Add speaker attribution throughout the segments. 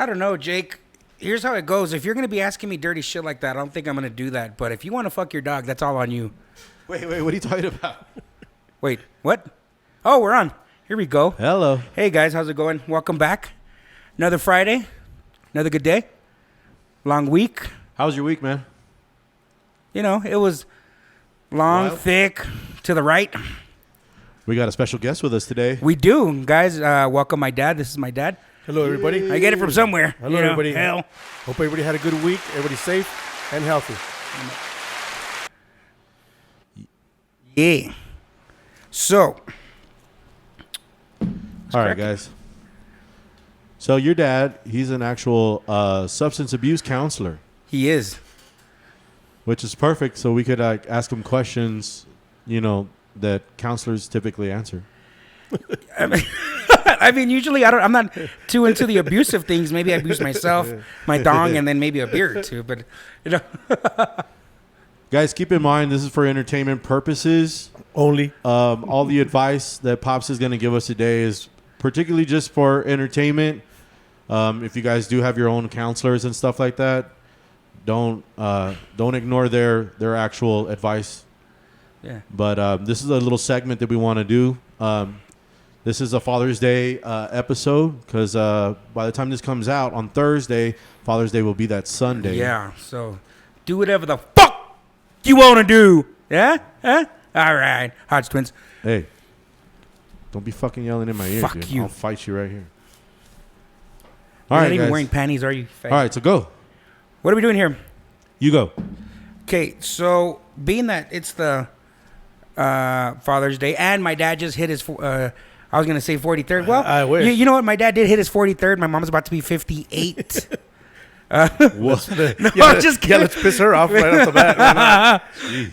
Speaker 1: I don't know, Jake. Here's how it goes. If you're going to be asking me dirty shit like that, I don't think I'm going to do that. But if you want to fuck your dog, that's all on you.
Speaker 2: Wait, what are you talking about?
Speaker 1: Wait, what? Oh, we're on. Here we go.
Speaker 2: Hello.
Speaker 1: Hey, guys. How's it going? Welcome back. Another Friday. Another good day. Long week.
Speaker 2: How was your week, man?
Speaker 1: You know, it was long, thick, to the right.
Speaker 2: We got a special guest with us today.
Speaker 1: We do. Guys, welcome my dad. This is my dad.
Speaker 3: Hello, everybody.
Speaker 1: I get it from somewhere.
Speaker 3: Hello, everybody.
Speaker 1: Hell.
Speaker 3: Hope everybody had a good week. Everybody's safe and healthy.
Speaker 1: Yeah. So.
Speaker 2: All right, guys. So your dad, he's an actual substance abuse counselor.
Speaker 1: He is.
Speaker 2: Which is perfect, so we could ask him questions, that counselors typically answer.
Speaker 1: I mean, usually I'm not too into the abusive things. Maybe I abuse myself, my dong, and then maybe a beer or two. But,
Speaker 2: Guys, keep in mind, this is for entertainment purposes.
Speaker 3: Only.
Speaker 2: All the advice that Pops is going to give us today is particularly just for entertainment. If you guys do have your own counselors and stuff like that, don't ignore their actual advice.
Speaker 1: Yeah.
Speaker 2: But this is a little segment that we want to do. This is a Father's Day episode because by the time this comes out on Thursday, Father's Day will be that Sunday.
Speaker 1: Yeah. So do whatever the fuck you want to do. Yeah? Huh? All right. Hodge twins.
Speaker 2: Hey, don't be fucking yelling in my ear.
Speaker 1: Fuck
Speaker 2: dude.
Speaker 1: you.
Speaker 2: I'll fight you right here.
Speaker 1: You're
Speaker 2: All right,
Speaker 1: not even
Speaker 2: guys.
Speaker 1: wearing panties, are you?
Speaker 2: All right, so go.
Speaker 1: What are we doing here?
Speaker 2: You go.
Speaker 1: Okay, so being that it's the Father's Day and my dad just hit his, I was going to say 43rd. Well,
Speaker 3: I wish.
Speaker 1: You know what? My dad did hit his 43rd. My mom's about to be 58.
Speaker 2: What?
Speaker 1: No,
Speaker 3: Yeah,
Speaker 1: I'm just kidding.
Speaker 3: Yeah, let's piss her off right off the bat.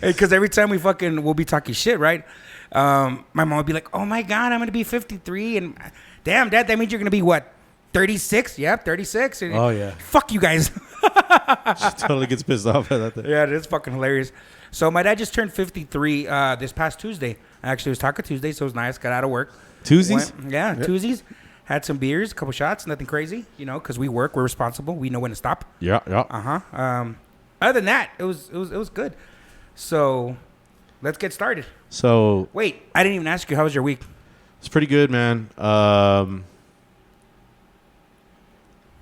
Speaker 1: Because every time we'll be talking shit, right? My mom would be like, oh my God, I'm going to be 53. And damn, Dad, that means you're going to be what? 36? Yeah, 36.
Speaker 2: Oh, yeah.
Speaker 1: Fuck you guys.
Speaker 2: She totally gets pissed off at that.
Speaker 1: Yeah, it is fucking hilarious. So my dad just turned 53 this past Tuesday. Actually, it was Taco Tuesday, so it was nice. Got out of work.
Speaker 2: Tuesdays?
Speaker 1: Yeah, Tuesdays. Had some beers, a couple shots, nothing crazy, because we work, we're responsible, we know when to stop.
Speaker 2: Yeah.
Speaker 1: Other than that, it was good. So let's get started.
Speaker 2: So
Speaker 1: Wait, I didn't even ask you, how was your week?
Speaker 2: it's pretty good, man. I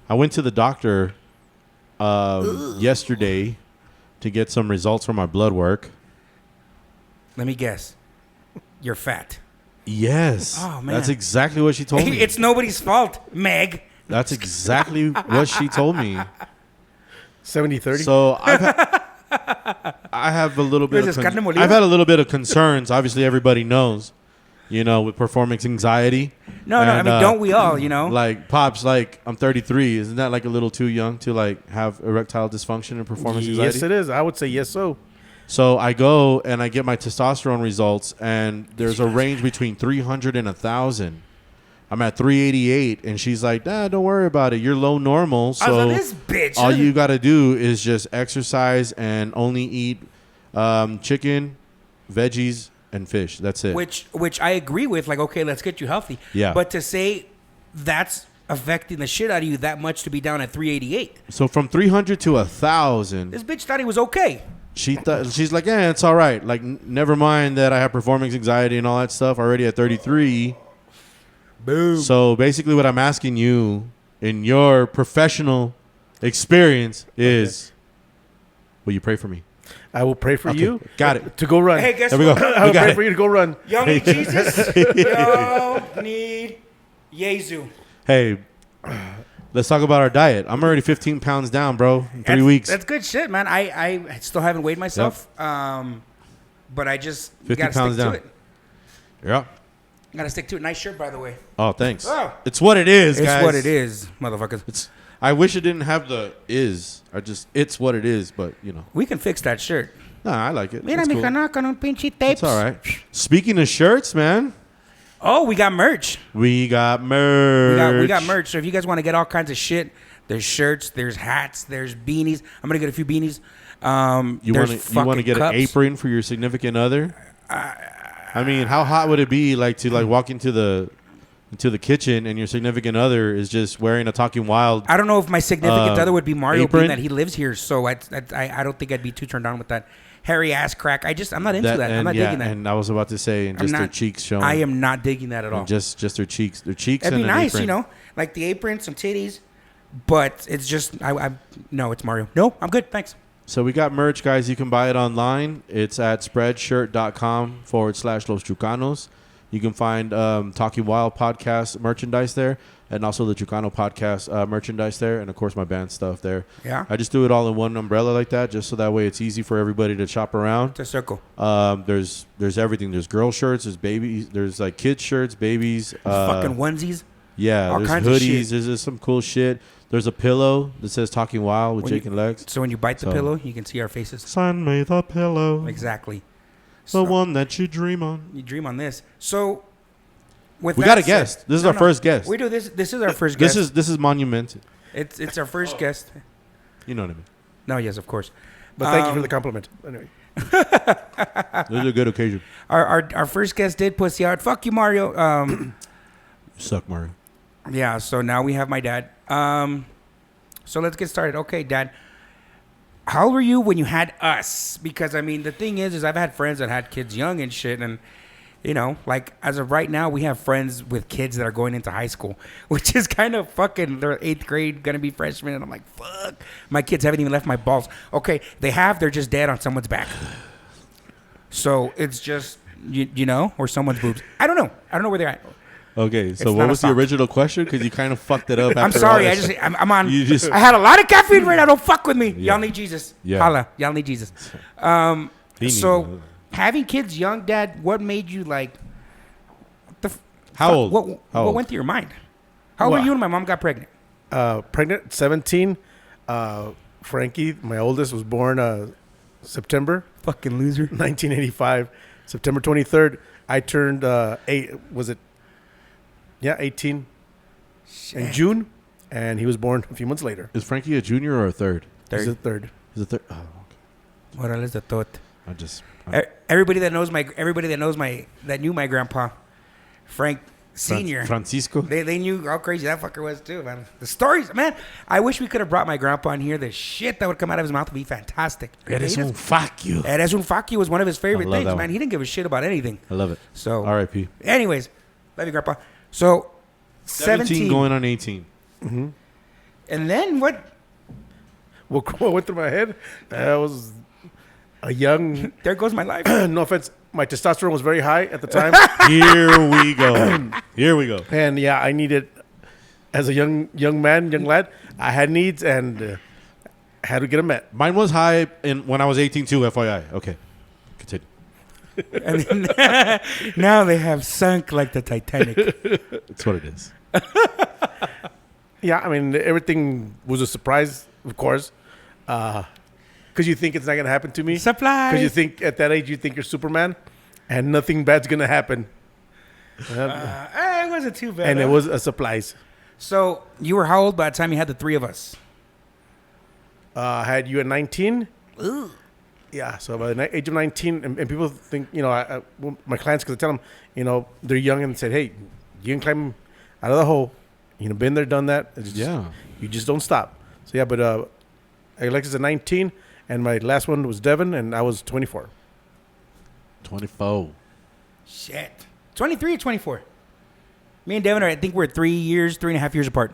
Speaker 2: went to the doctor yesterday to get some results from my blood work.
Speaker 1: Let me guess. You're fat.
Speaker 2: Yes.
Speaker 1: Oh, man.
Speaker 2: That's exactly what she told me.
Speaker 1: It's nobody's fault, Meg.
Speaker 2: That's exactly what she told me.
Speaker 3: 70-30.
Speaker 2: So I have a little bit.
Speaker 1: Is this carne molida?
Speaker 2: I've had a little bit of concerns. Obviously, everybody knows, with performance anxiety.
Speaker 1: No, I mean, don't we all,
Speaker 2: Like Pops, I'm 33. Isn't that like a little too young to have erectile dysfunction and performance anxiety?
Speaker 3: Yes, it is. I would say yes, so.
Speaker 2: So I go and I get my testosterone results, and there's a range between 300 and 1,000. I'm at 388, and she's like, "Dad, don't worry about it. You're low normal. So
Speaker 1: this bitch.
Speaker 2: all you got to do is just exercise and only eat chicken, veggies, and fish. That's it."
Speaker 1: Which I agree with. Like, okay, let's get you healthy.
Speaker 2: Yeah.
Speaker 1: But to say that's affecting the shit out of you that much to be down at 388.
Speaker 2: So from 300 to 1,000,
Speaker 1: This bitch thought he was okay.
Speaker 2: she's like, "Yeah, it's all right. Like, never mind that I have performance anxiety and all that stuff already at 33."
Speaker 1: Boom.
Speaker 2: So basically what I'm asking you in your professional experience is, will you pray for me?
Speaker 3: I will pray for you.
Speaker 2: Got it.
Speaker 3: To go run.
Speaker 1: Hey, guess
Speaker 2: There we
Speaker 1: what?
Speaker 2: go.
Speaker 3: I will
Speaker 2: We got
Speaker 3: pray
Speaker 2: it.
Speaker 3: for you to go run.
Speaker 1: Y'all need Jesus. Y'all need Yezu.
Speaker 2: Hey, let's talk about our diet. I'm already 15 pounds down, bro, in 3 weeks.
Speaker 1: That's good shit, man. I still haven't weighed myself. But I just
Speaker 2: 50
Speaker 1: gotta
Speaker 2: pounds
Speaker 1: stick
Speaker 2: down.
Speaker 1: to it.
Speaker 2: Yeah.
Speaker 1: Gotta stick to it. Nice shirt, by the way.
Speaker 2: Oh, thanks.
Speaker 1: Oh.
Speaker 2: It's what it is,
Speaker 1: It's
Speaker 2: guys.
Speaker 1: what it is, motherfuckers.
Speaker 2: I wish it didn't have the is. It's what it is, but,
Speaker 1: We can fix that shirt.
Speaker 2: Nah, I like it.
Speaker 1: Mira,
Speaker 2: It's cool.
Speaker 1: mija, no, con un pinche tape.
Speaker 2: It's all right. Speaking of shirts, man,
Speaker 1: Oh, we got merch.
Speaker 2: we got merch.
Speaker 1: We got merch. So if you guys want to get all kinds of shit, there's shirts, there's hats, there's beanies. I'm gonna get a few beanies.
Speaker 2: You want to get
Speaker 1: cups.
Speaker 2: an apron for your significant other? I mean, how hot would it be to walk into the into the kitchen and your significant other is just wearing a Talking Wild.
Speaker 1: I don't know if my significant other would be Mario,
Speaker 2: apron.
Speaker 1: being that he lives here. So I don't think I'd be too turned on with that hairy ass crack. I'm not into that. I'm not digging that.
Speaker 2: And I was about to say, and just their cheeks showing.
Speaker 1: I am not digging that at all.
Speaker 2: And just their cheeks. Their cheeks.
Speaker 1: It'd
Speaker 2: and
Speaker 1: be
Speaker 2: an
Speaker 1: nice,
Speaker 2: apron.
Speaker 1: you know, like the apron, some titties. But it's just, no, it's Mario. No, I'm good. Thanks.
Speaker 2: So we got merch, guys. You can buy it online. It's at spreadshirt.com/Los Chucanos. You can find Talking Wild podcast merchandise there, and also the Chucano podcast merchandise there, and of course my band stuff there.
Speaker 1: Yeah.
Speaker 2: I just do it all in one umbrella like that, just so that way it's easy for everybody to shop around.
Speaker 1: It's a circle.
Speaker 2: There's everything. There's girl shirts. There's babies. There's like kids shirts, babies.
Speaker 1: Fucking onesies.
Speaker 2: Yeah.
Speaker 1: All
Speaker 2: There's
Speaker 1: kinds of
Speaker 2: hoodies.
Speaker 1: shit.
Speaker 2: There's some cool shit. There's a pillow that says Talking Wild with Jake and Lex.
Speaker 1: So when you bite the pillow, you can see our faces.
Speaker 2: Sign me the pillow.
Speaker 1: Exactly.
Speaker 2: The one that you dream on.
Speaker 1: You dream on this. So with
Speaker 2: We
Speaker 1: that
Speaker 2: got a
Speaker 1: said-
Speaker 2: guest. This is our first guest.
Speaker 1: We do this. This is our first guest.
Speaker 2: This is monumental.
Speaker 1: It's our first guest.
Speaker 2: You know what I mean.
Speaker 1: No, yes, of course.
Speaker 3: But thank you for the compliment. Anyway.
Speaker 2: This is a good occasion.
Speaker 1: Our first guest did pussy out. Fuck you, Mario.
Speaker 2: Suck, Mario.
Speaker 1: Yeah. So now we have my dad. So let's get started. Okay, Dad. How old were you when you had us? Because I mean, the thing is I've had friends that had kids young and shit, and you know, like as of right now, we have friends with kids that are going into high school, which is kind of fucking. They're 8th grade, gonna be freshmen, and I'm like, fuck. My kids haven't even left my balls. Okay, they're just dead on someone's back. So it's just you know, or someone's boobs. I don't know where they're at.
Speaker 2: Okay, so
Speaker 1: It's
Speaker 2: what
Speaker 1: not a
Speaker 2: was the
Speaker 1: sock.
Speaker 2: original question? Because you kind of fucked it up.
Speaker 1: I'm
Speaker 2: after
Speaker 1: sorry.
Speaker 2: all
Speaker 1: I
Speaker 2: that
Speaker 1: just
Speaker 2: stuff.
Speaker 1: I'm on.
Speaker 2: You just-
Speaker 1: I had a lot of caffeine right now. Don't fuck with me.
Speaker 2: Yeah.
Speaker 1: Y'all need Jesus.
Speaker 2: Yeah.
Speaker 1: Holla. Y'all need Jesus.
Speaker 2: He
Speaker 1: So
Speaker 2: needs it.
Speaker 1: having kids young, Dad, what made you like?
Speaker 2: How old?
Speaker 1: What
Speaker 2: How old?
Speaker 1: went through your mind? How old were
Speaker 3: Well-
Speaker 1: you when my mom got pregnant?
Speaker 3: Pregnant, 17. Frankie, my oldest, was born September
Speaker 1: Fucking loser.
Speaker 3: 1985. September 23rd, I turned 18 in June, and he was born a few months later.
Speaker 2: Is Frankie a junior or a third?
Speaker 3: He's a third.
Speaker 2: He's a third. Oh, okay.
Speaker 1: What is the thought?
Speaker 2: I just.
Speaker 1: Everybody that knows that knew my grandpa, Frank Senior.
Speaker 2: Francisco.
Speaker 1: They knew how crazy that fucker was too, man. The stories, man. I wish we could have brought my grandpa in here. The shit that would come out of his mouth would be fantastic.
Speaker 2: Eres un fuck you.
Speaker 1: Eres un fuck you was one of his favorite
Speaker 2: I love
Speaker 1: things,
Speaker 2: that
Speaker 1: man.
Speaker 2: one.
Speaker 1: He didn't give a shit about anything.
Speaker 2: I love it.
Speaker 1: So,
Speaker 2: R.I.P.
Speaker 1: anyways, love you, grandpa. So, 17
Speaker 2: going on 18.
Speaker 1: and then what?
Speaker 3: What went through my head? I was a young.
Speaker 1: There goes my life.
Speaker 3: No offense, my testosterone was very high at the time,
Speaker 2: Here we go. Here we go.
Speaker 3: and yeah, I needed, as a young lad, I had needs and had to get them met.
Speaker 2: Mine was high when I was 18 too, FYI. Okay. Continue.
Speaker 1: And then, now they have sunk like the Titanic.
Speaker 2: That's what it is.
Speaker 3: Yeah, I mean everything was a surprise, of course, because you think it's not gonna happen to me.
Speaker 1: Supplies.
Speaker 3: Because you think at that age you think you're Superman, and nothing bad's gonna happen.
Speaker 1: It wasn't too bad.
Speaker 3: And it
Speaker 1: huh?
Speaker 3: was a surprise.
Speaker 1: So, you were how old by the time you had the three of us?
Speaker 3: I had you at 19. Yeah, so by the age of 19, and people think, you know, well, my clients, because I tell them, you know, they're young and said, hey, you can climb out of the hole. You know, been there, done that. It's just,
Speaker 2: Yeah.
Speaker 3: You just don't stop. So, yeah, but Alexis at 19, and my last one was Devin, and I was 24.
Speaker 2: 24.
Speaker 1: Shit. 23 or 24? Me and Devin I think we're 3.5 years apart.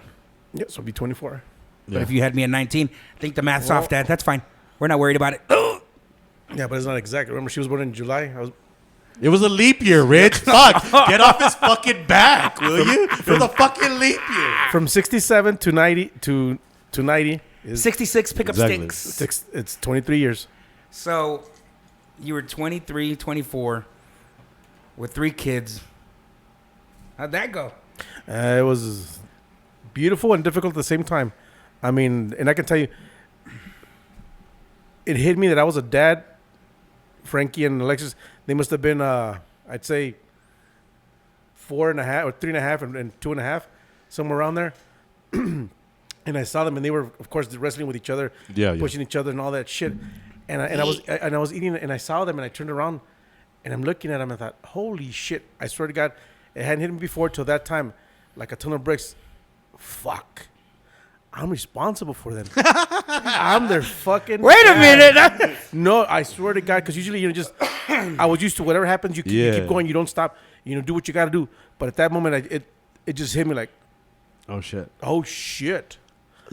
Speaker 3: Yeah, so it'll be 24.
Speaker 1: But if you had me at 19, I think the math's off, Dad. That's fine. We're not worried about it.
Speaker 3: Yeah, but it's not exact. Remember, she was born in July.
Speaker 2: It was a leap year, Rich. Fuck. Get off his fucking back, will you? It was a fucking leap year.
Speaker 3: From 67 to 90 to 90 is
Speaker 1: 66 pickup
Speaker 2: Exactly.
Speaker 1: sticks.
Speaker 3: it's 23 years.
Speaker 1: So you were 23, 24 with 3 kids. How'd that go?
Speaker 3: It was beautiful and difficult at the same time. I mean, and I can tell you, it hit me that I was a dad. Frankie and Alexis, they must have been, I'd say, 4.5 or 3.5 and 2.5, somewhere around there. And I saw them, and they were, of course, wrestling with each other, pushing each other, and all that shit. And I was eating, and I saw them, and I turned around, and I'm looking at them, and I thought, holy shit! I swear to God, it hadn't hit me before till that time. like a ton of bricks. Fuck. I'm responsible for them. I'm their fucking.
Speaker 1: Wait a
Speaker 3: dad.
Speaker 1: minute.
Speaker 3: No, I swear to God, because usually just I was used to whatever happens, you keep going, you don't stop, do what you got to do. But at that moment, it just hit me like,
Speaker 2: Oh shit.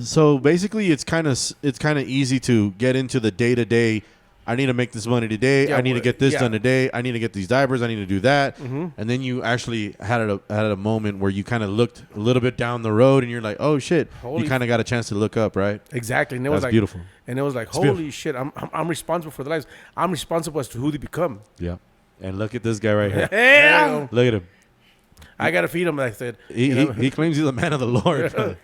Speaker 2: So basically, it's kind of easy to get into the day to day. I need to make this money today.
Speaker 3: Yeah,
Speaker 2: I need to get this done today. I need to get these diapers. I need to do that.
Speaker 3: Mm-hmm.
Speaker 2: And then you actually had a moment where you kind of looked a little bit down the road, and you're like, oh shit. You kind of got a chance to look up, right?
Speaker 3: Exactly. And it
Speaker 2: That's
Speaker 3: was like
Speaker 2: beautiful.
Speaker 3: And it was like,
Speaker 2: It's
Speaker 3: holy
Speaker 2: beautiful.
Speaker 3: shit, I'm responsible for their lives. I'm responsible as to who they become.
Speaker 2: Yeah. And look at this guy right here.
Speaker 1: Yeah.
Speaker 2: Look at him.
Speaker 3: I gotta feed him. Like I said,
Speaker 2: He claims he's a man of the Lord.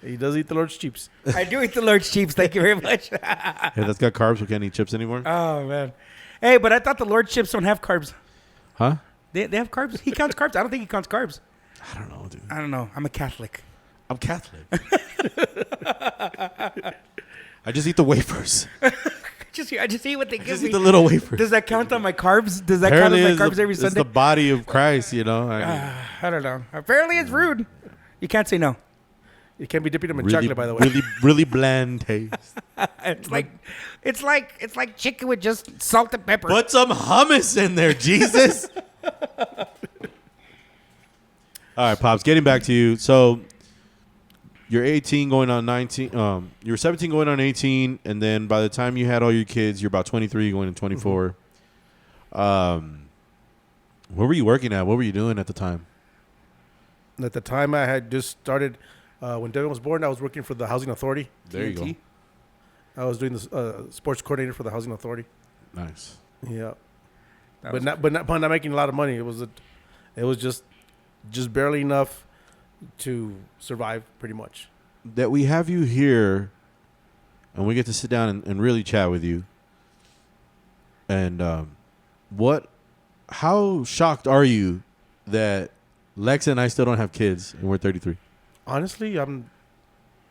Speaker 3: He does eat the Lord's chips.
Speaker 1: I do eat the Lord's chips. Thank you very much.
Speaker 2: Hey, that's got carbs. We can't eat chips anymore.
Speaker 1: Oh, man. Hey, but I thought the Lord's chips don't have carbs.
Speaker 2: Huh?
Speaker 1: They have carbs. He counts carbs. I don't think he counts carbs.
Speaker 2: I don't know, dude.
Speaker 1: I don't know. I'm a Catholic.
Speaker 2: I'm Catholic. I just eat the wafers.
Speaker 1: I just eat what they
Speaker 2: I
Speaker 1: give
Speaker 2: just
Speaker 1: me.
Speaker 2: eat the little wafers.
Speaker 1: Does that count on my carbs? Does that
Speaker 2: Apparently
Speaker 1: count on my
Speaker 2: it's
Speaker 1: carbs every
Speaker 2: it's
Speaker 1: Sunday?
Speaker 2: the body of Christ, I
Speaker 1: I don't know. Apparently it's rude. You can't say no.
Speaker 3: You can't be dipping them in
Speaker 2: really,
Speaker 3: chocolate, by the way.
Speaker 2: really bland taste.
Speaker 1: it's like chicken with just salt and pepper.
Speaker 2: Put some hummus in there, Jesus. All right, Pops, getting back to you. So you're 18 going on 19. You're 17 going on 18, and then by the time you had all your kids, you're about 23 going to 24.
Speaker 3: Mm-hmm.
Speaker 2: Where were you working at? What were you doing at the time?
Speaker 3: At the time, I had just started, when Devin was born, I was working for the Housing Authority.
Speaker 2: There you go.
Speaker 1: TNT?
Speaker 3: I was doing the sports coordinator for the Housing Authority.
Speaker 2: Nice.
Speaker 3: Yeah.
Speaker 1: That
Speaker 3: But
Speaker 1: was-
Speaker 3: not making a lot of money. It was just barely enough to survive, pretty much.
Speaker 2: That we have you here, and we get to sit down and really chat with you. And how shocked are you that Lex and I still don't have kids and we're 33?
Speaker 3: Honestly, I'm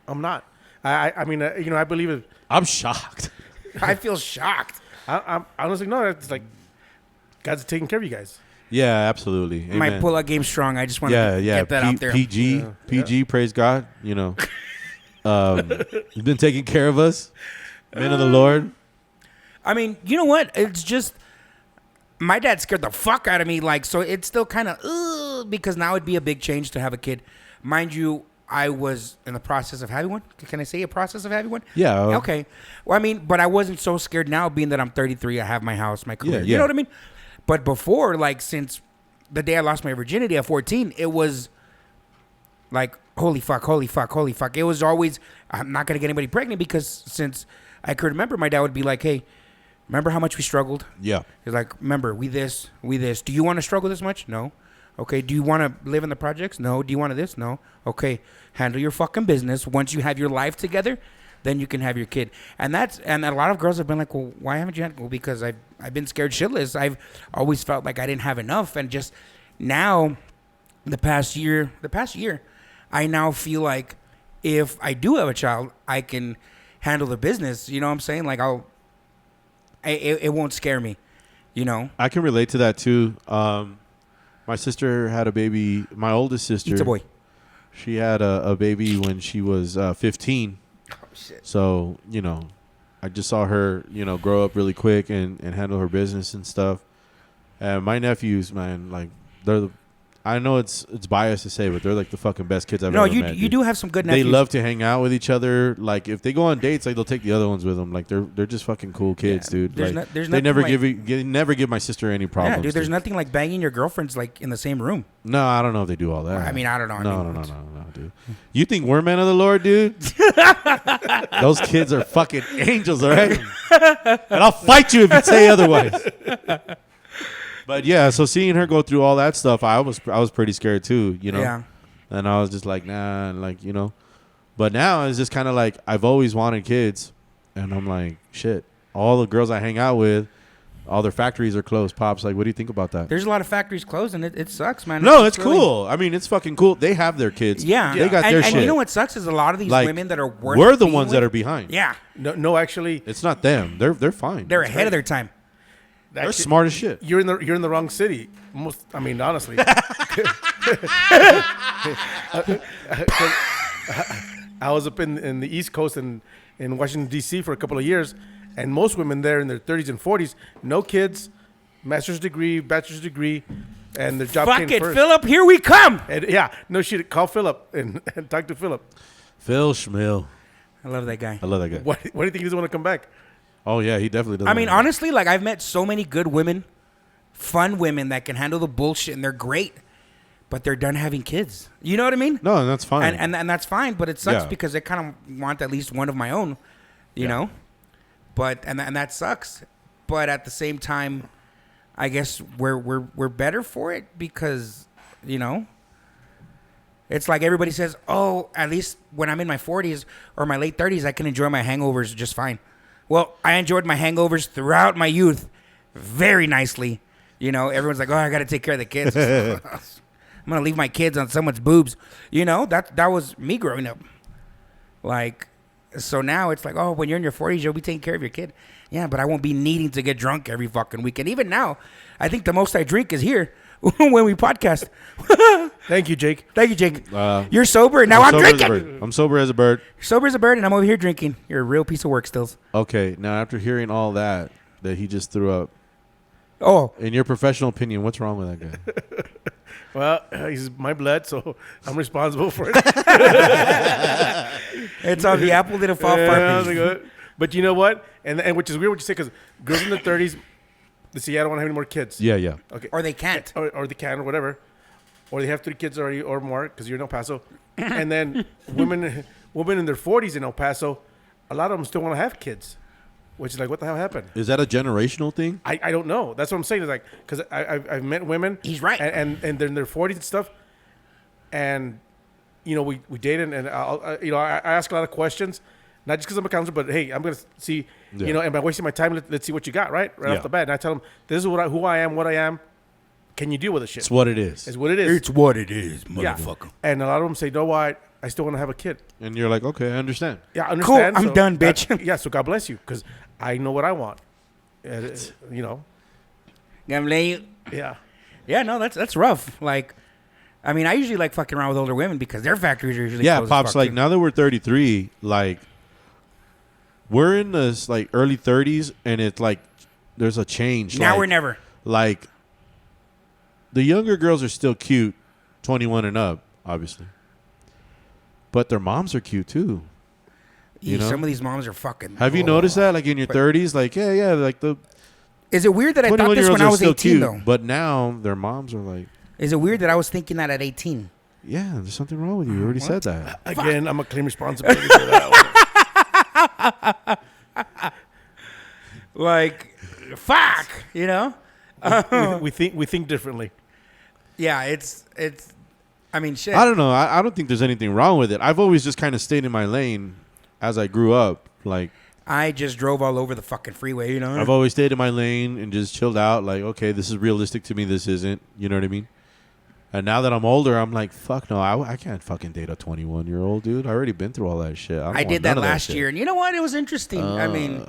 Speaker 3: not. I mean, I believe it.
Speaker 2: I'm shocked.
Speaker 1: I feel shocked.
Speaker 3: I'm honestly no. It's like God's taking care of you guys.
Speaker 2: Yeah, absolutely.
Speaker 1: My
Speaker 2: Amen.
Speaker 1: pull-out game strong. I just want
Speaker 2: Yeah,
Speaker 1: to
Speaker 2: yeah.
Speaker 1: get that out there.
Speaker 2: PG,
Speaker 3: Yeah.
Speaker 2: PG. Praise God. You've been taking care of us, men of the Lord.
Speaker 1: I mean, you know what? It's just my dad scared the fuck out of me. Like, so it's still kind of because now it'd be a big change to have a kid. Mind you, I was in the process of having one. Can I say a process of having one?
Speaker 2: Yeah.
Speaker 1: Okay. Well, I mean, but I wasn't so scared now, being that I'm 33. I have my house, my career.
Speaker 2: Yeah,
Speaker 1: You
Speaker 2: yeah.
Speaker 1: know what I mean? But before, like, since the day I lost my virginity at 14, it was like, holy fuck, holy fuck, holy fuck. It was always, I'm not going to get anybody pregnant, because since I could remember, my dad would be like, hey, remember how much we struggled?
Speaker 2: Yeah.
Speaker 1: He's like, remember, we this. Do you want to struggle this much? No. Okay. Do you want to live in the projects? No. Do you want to this? No. Okay. Handle your fucking business. Once you have your life together, then you can have your kid. And a lot of girls have been like, well, why haven't you had? Well, because I've been scared shitless. I've always felt like I didn't have enough. And just now, the past year, I now feel like if I do have a child, I can handle the business. You know what I'm saying? Like it won't scare me, you know?
Speaker 2: I can relate to that too. My sister had a baby. My oldest sister.
Speaker 1: It's a boy.
Speaker 2: She had a baby when she was 15.
Speaker 1: Oh, shit.
Speaker 2: So, I just saw her, grow up really quick and handle her business and stuff. And my nephews, man, like, I know it's biased to say, but they're like the fucking best kids I've ever met.
Speaker 1: You
Speaker 2: dude.
Speaker 1: do have some good
Speaker 2: They
Speaker 1: nephews.
Speaker 2: love to hang out with each other. Like, if they go on dates, like, they'll take the other ones with them. Like, they're just fucking cool kids,
Speaker 1: Yeah,
Speaker 2: dude.
Speaker 1: there's
Speaker 2: Like,
Speaker 1: there's
Speaker 2: they
Speaker 1: nothing
Speaker 2: never give my sister any problems.
Speaker 1: Yeah, dude, there's nothing like banging your girlfriends like in the same room.
Speaker 2: No, I don't know if they do all that.
Speaker 1: I mean, I don't know.
Speaker 2: No, dude. You think we're men of the Lord, dude? Those kids are fucking angels, all right? And I'll fight you if you say otherwise. But yeah, so seeing her go through all that stuff, I was pretty scared too,
Speaker 1: Yeah.
Speaker 2: And I was just like, nah, and like, But now it's just kind of like I've always wanted kids, and I'm like, shit. All the girls I hang out with, all their factories are closed. Pops, like, what do you think about that?
Speaker 1: There's a lot of factories closed, and it sucks, man.
Speaker 2: No, it's
Speaker 1: really
Speaker 2: cool. I mean, it's fucking cool. They have their kids.
Speaker 1: Yeah.
Speaker 2: They got their shit.
Speaker 1: And you know what sucks is a lot of these
Speaker 2: Like,
Speaker 1: women that are worth
Speaker 2: we're the
Speaker 1: being
Speaker 2: ones that
Speaker 1: with-
Speaker 2: are behind.
Speaker 1: Yeah.
Speaker 3: No, actually,
Speaker 2: It's not them. They're fine.
Speaker 1: They're ahead of their time.
Speaker 2: They're smart as shit.
Speaker 3: You're in the wrong city. Honestly. I was up in the East Coast in Washington, D.C. for a couple of years, and most women there in their 30s and 40s, no kids, master's degree, bachelor's degree, and their job
Speaker 1: Fuck
Speaker 3: came
Speaker 1: it,
Speaker 3: first.
Speaker 1: Philip, here we come.
Speaker 3: And, yeah, no shit. Call Philip and talk to Philip.
Speaker 2: Phil Schmill.
Speaker 1: I love that guy.
Speaker 2: I love that guy.
Speaker 3: What do you think he doesn't want to come back?
Speaker 2: Oh yeah, he definitely does.
Speaker 1: I mean, honestly, like I've met so many good women, fun women that can handle the bullshit and they're great, but they're done having kids. You know what I mean?
Speaker 2: No, and that's fine.
Speaker 1: And that's fine, but it sucks
Speaker 2: Yeah.
Speaker 1: because I kind of want at least one of my own, you know? But and that sucks. But at the same time, I guess we're better for it because, you know, it's like everybody says, "Oh, at least when I'm in my 40s or my late 30s, I can enjoy my hangovers just fine." Well, I enjoyed my hangovers throughout my youth very nicely. You know, everyone's like, "Oh, I got to take care of the kids." I'm going to leave my kids on someone's boobs. You know, that was me growing up. Like, so now it's like, "Oh, when you're in your 40s, you'll be taking care of your kid." Yeah, but I won't be needing to get drunk every fucking weekend. Even now, I think the most I drink is here when we podcast.
Speaker 3: Thank you, Jake.
Speaker 1: Thank you, Jake. You're sober, and now I'm
Speaker 2: sober as a
Speaker 1: drinking.
Speaker 2: bird. I'm sober as a bird.
Speaker 1: Sober as a bird, and I'm over here drinking. You're a real piece of work, Stills.
Speaker 2: Okay, now after hearing all that he just threw up,
Speaker 1: Oh,
Speaker 2: in your professional opinion, what's wrong with that guy?
Speaker 3: Well, he's my blood, so I'm responsible for it.
Speaker 1: it's on the apple didn't fall far.
Speaker 3: But you know what? And which is weird what you say, because girls in their 30s, they say, "I don't want to have any more kids."
Speaker 2: Yeah.
Speaker 3: Okay.
Speaker 1: Or they can't.
Speaker 3: Or they can, or whatever. Or they have 3 kids already or more, because you're in El Paso. And then women in their 40s in El Paso, a lot of them still want to have kids, which is like, what the hell happened?
Speaker 2: Is that a generational thing?
Speaker 3: I don't know. That's what I'm saying. Is like, because I've met women.
Speaker 1: He's right.
Speaker 3: And they're in their 40s and stuff. And, you know, we dated, and I ask a lot of questions. Not just because I'm a counselor, but hey, I'm going to see, you know, am I wasting my time? Let's see what you got, right off the bat. And I tell them, this is who I am, what I am. Can you deal with this shit?
Speaker 2: It's what it is.
Speaker 3: It's what it is.
Speaker 1: It's what it is, motherfucker.
Speaker 3: And a lot of them say, no, I still want to have a kid.
Speaker 2: And you're like, okay, I understand.
Speaker 3: Yeah, I understand.
Speaker 1: Cool, I'm done, bitch.
Speaker 3: So God bless you, because I know what I want. You know. Yeah.
Speaker 1: Yeah, no, that's rough. Like, I mean, I usually like fucking around with older women because their factories are usually
Speaker 2: Yeah,
Speaker 1: close as
Speaker 2: Pops,
Speaker 1: fuck,
Speaker 2: like
Speaker 1: too.
Speaker 2: now that we're 33, like we're in this like early 30s, and it's like there's a change.
Speaker 1: Now
Speaker 2: like,
Speaker 1: or never.
Speaker 2: Like the younger girls are still cute, 21 and up, obviously. But their moms are cute too. You know?
Speaker 1: Some of these moms are fucking.
Speaker 2: Have you noticed that? Like in your 30s, like yeah, like the
Speaker 1: Is it weird that I thought
Speaker 2: 21-year-olds
Speaker 1: this when I
Speaker 2: are
Speaker 1: was
Speaker 2: still
Speaker 1: 18
Speaker 2: cute,
Speaker 1: though?
Speaker 2: but now their moms are like,
Speaker 1: Is it weird that I was thinking that at 18?
Speaker 2: yeah, there's something wrong with you. You already said that.
Speaker 3: Again, I'm going to claim responsibility for that
Speaker 1: Like, fuck, you know?
Speaker 3: one. We think differently.
Speaker 1: Yeah, it's. I mean, shit.
Speaker 2: I don't know. I don't think there's anything wrong with it. I've always just kind of stayed in my lane as I grew up. Like,
Speaker 1: I just drove all over the fucking freeway, you know?
Speaker 2: I've always stayed in my lane and just chilled out. Like, okay, this is realistic to me. This isn't. You know what I mean? And now that I'm older, I'm like, fuck no, I can't fucking date a 21-year-old dude. I already been through all that shit.
Speaker 1: I did that last year, and you know what? It was interesting. I mean,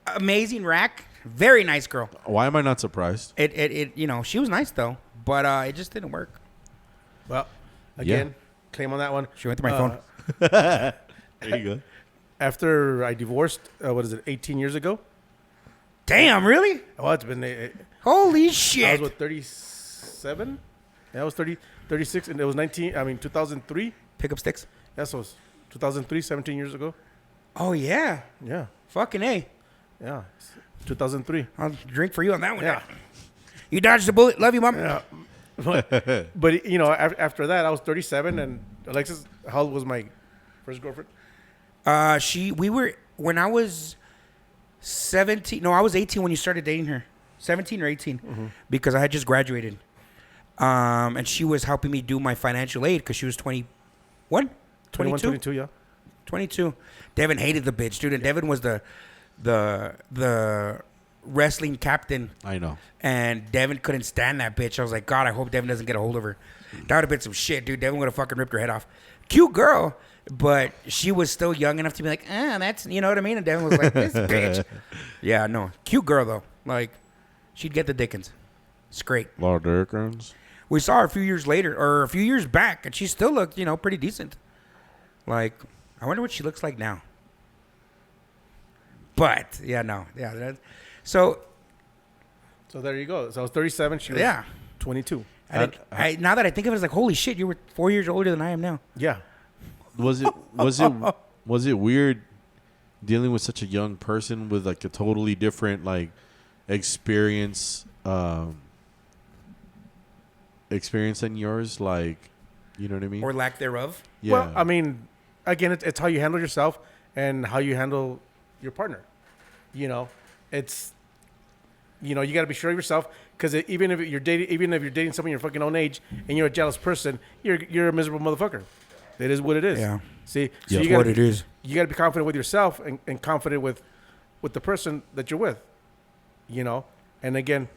Speaker 1: amazing rack, very nice girl.
Speaker 2: Why am I not surprised?
Speaker 1: It you know, she was nice though, but it just didn't work.
Speaker 3: Well, again, claim on that one.
Speaker 1: She went through my phone.
Speaker 2: There you go.
Speaker 3: After I divorced, 18 years ago?
Speaker 1: Damn, really?
Speaker 3: Well, it's been...
Speaker 1: Holy
Speaker 3: I
Speaker 1: shit!
Speaker 3: was, 37? Yeah, I was 36, and it was 2003.
Speaker 1: Pick up sticks.
Speaker 3: Yeah, so it was 2003, 17 years ago.
Speaker 1: Oh yeah,
Speaker 3: Yeah,
Speaker 1: fucking A.
Speaker 3: yeah. 2003.
Speaker 1: I'll drink for you on that one.
Speaker 3: Yeah.
Speaker 1: You dodged the bullet. Love you, mom.
Speaker 3: Yeah. But you know, after that, I was 37, and Alexis, how old was my first girlfriend?
Speaker 1: We were when I was 17. No, I was 18 when you started dating her. 17 or 18, because I had just graduated. And she was helping me do my financial aid because she was 21,
Speaker 3: 21,
Speaker 1: 22,
Speaker 3: 22, yeah.
Speaker 1: 22. Devin hated the bitch, dude. And Devin was the wrestling captain.
Speaker 2: I know.
Speaker 1: And Devin couldn't stand that bitch. I was like, God, I hope Devin doesn't get a hold of her. That would have been some shit, dude. Devin would have fucking ripped her head off. Cute girl, but she was still young enough to be like, that's, you know what I mean? And Devin was like, this bitch. Yeah, no. Cute girl, though. Like, she'd get the Dickens. It's great.
Speaker 2: Laura Dickens.
Speaker 1: we saw her a few years later or a few years back, and she still looked, pretty decent. Like, I wonder what she looks like now. But so
Speaker 3: there you go. So I was 37. She was 22.
Speaker 1: Now that I think of it, it's like, holy shit, you were 4 years older than I am now.
Speaker 3: Yeah.
Speaker 2: Was it weird dealing with such a young person with like a totally different like experience than yours? Like, you know what I mean?
Speaker 1: Or lack thereof.
Speaker 2: Yeah.
Speaker 3: Well, I mean, again, it's how you handle yourself and how you handle your partner. It's you got to be sure of yourself, because even if you're dating someone your fucking own age and you're a jealous person, you're a miserable motherfucker. It is what it is.
Speaker 1: Yeah.
Speaker 3: See,
Speaker 1: so you got to
Speaker 3: be confident with yourself and confident with the person that you're with. And again,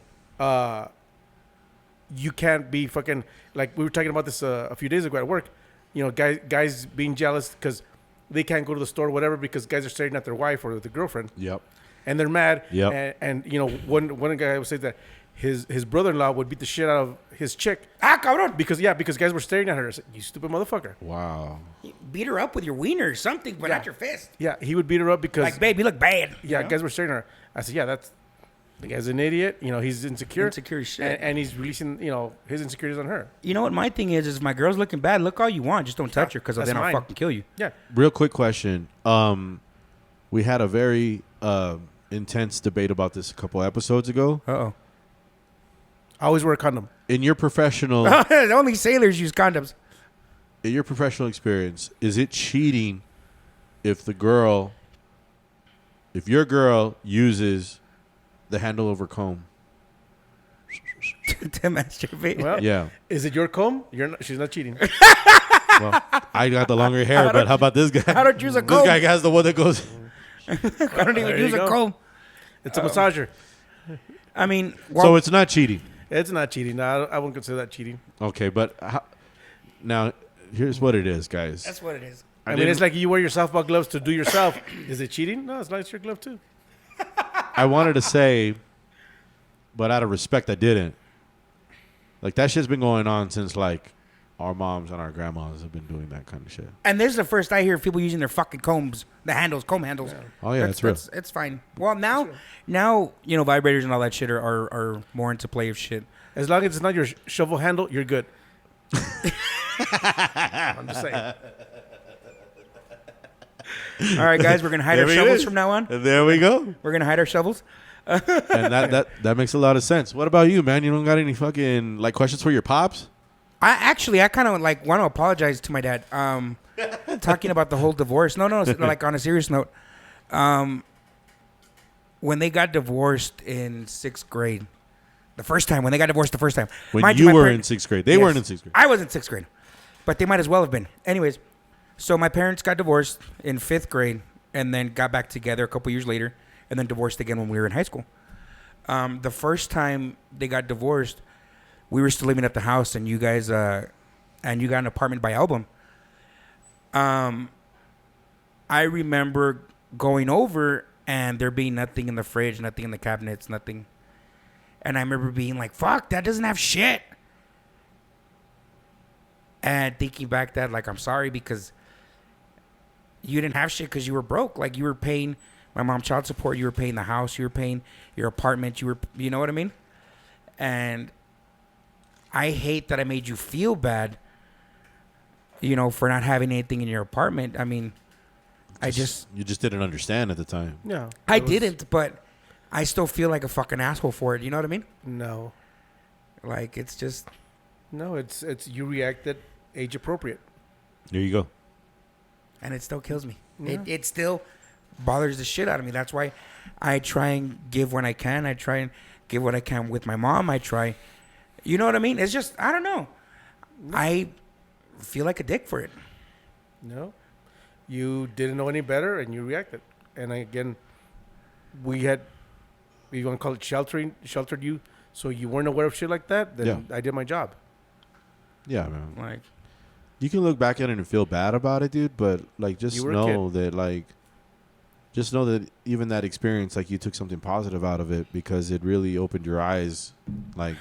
Speaker 3: you can't be fucking, like we were talking about this a few days ago at work. Guys being jealous because they can't go to the store or whatever because guys are staring at their wife or their girlfriend.
Speaker 2: Yep.
Speaker 3: And they're mad.
Speaker 2: Yep.
Speaker 3: And one guy would say that his brother-in-law would beat the shit out of his chick.
Speaker 1: Cabrón.
Speaker 3: Because guys were staring at her. I said, you stupid motherfucker.
Speaker 2: Wow.
Speaker 1: Beat her up with your wiener or something, but not your fist.
Speaker 3: Yeah, he would beat her up because...
Speaker 1: Like, babe, you look bad.
Speaker 3: Yeah, guys were staring at her. I said, the guy's an idiot. He's insecure.
Speaker 1: Insecure as shit.
Speaker 3: And he's releasing, his insecurities on her.
Speaker 1: You know what my thing is if my girl's looking bad, look all you want. Just don't touch her, because then I'll fucking kill you.
Speaker 3: Yeah.
Speaker 2: Real quick question. We had a very intense debate about this a couple episodes ago.
Speaker 1: Uh-oh.
Speaker 3: I always wear a condom.
Speaker 2: In your professional...
Speaker 1: Only sailors use condoms.
Speaker 2: In your professional experience, is it cheating if your girl uses the handle over comb?
Speaker 1: To masturbate?
Speaker 3: Well,
Speaker 2: yeah.
Speaker 3: Is it your comb? She's not cheating.
Speaker 2: Well, I got the longer hair, but how about this guy?
Speaker 1: I don't use a comb.
Speaker 2: This guy has the one that goes...
Speaker 1: I don't even use a comb.
Speaker 3: It's a massager.
Speaker 1: I mean...
Speaker 2: so it's not cheating?
Speaker 3: It's not cheating. No, I wouldn't consider that cheating.
Speaker 2: Okay, but now here's what it is, guys.
Speaker 1: That's what it is.
Speaker 3: I mean, it's like you wear your softball gloves to do yourself. Is it cheating? No, it's not your glove too.
Speaker 2: I wanted to say, but out of respect, I didn't. Like, that shit's been going on since, like, our moms and our grandmas have been doing that kind of shit.
Speaker 1: And this is the first I hear of people using their fucking combs, comb handles.
Speaker 2: Yeah. Oh, yeah, it's real.
Speaker 1: It's fine. Well, now, vibrators and all that shit are more into play of shit.
Speaker 3: As long as it's not your shovel handle, you're good. I'm just saying.
Speaker 1: All right, guys, we're going to hide our shovels from now on.
Speaker 2: There we go.
Speaker 1: We're going to hide our shovels.
Speaker 2: And that makes a lot of sense. What about you, man? You don't got any fucking, like, questions for your pops?
Speaker 1: I kind of like want to apologize to my dad. Talking about the whole divorce. No, like on a serious note. When they got divorced in 6th grade, when they got divorced the first time.
Speaker 2: When you were in 6th grade. They weren't in 6th grade.
Speaker 1: I was in 6th grade. But they might as well have been. Anyways, so my parents got divorced in 5th grade and then got back together a couple years later and then divorced again when we were in high school. The first time they got divorced, we were still living at the house, and you guys, and you got an apartment by album. I remember going over and there being nothing in the fridge, nothing in the cabinets, nothing. And I remember being like, fuck, that doesn't have shit. And thinking back that, like, I'm sorry because you didn't have shit because you were broke. Like, you were paying my mom child support, you were paying the house, you were paying your apartment, you know what I mean? And I hate that I made you feel bad, for not having anything in your apartment. I mean, you
Speaker 2: just didn't understand at the time.
Speaker 3: No.
Speaker 1: I didn't, but I still feel like a fucking asshole for it. You know what I mean?
Speaker 3: No.
Speaker 1: Like, it's just...
Speaker 3: No, it's you reacted age appropriate.
Speaker 2: There you go.
Speaker 1: And it still kills me.
Speaker 3: Yeah.
Speaker 1: It still bothers the shit out of me. That's why I try and give when I can. I try and give what I can with my mom. I try... You know what I mean? It's just, I don't know. No. I feel like a dick for it.
Speaker 3: No. You didn't know any better and you reacted. And again, you want to call it sheltered you, so you weren't aware of shit like that, then I did my job.
Speaker 2: Yeah, man.
Speaker 1: Like,
Speaker 2: you can look back at it and feel bad about it, dude, but, like, just know that even that experience, like, you took something positive out of it because it really opened your eyes, like...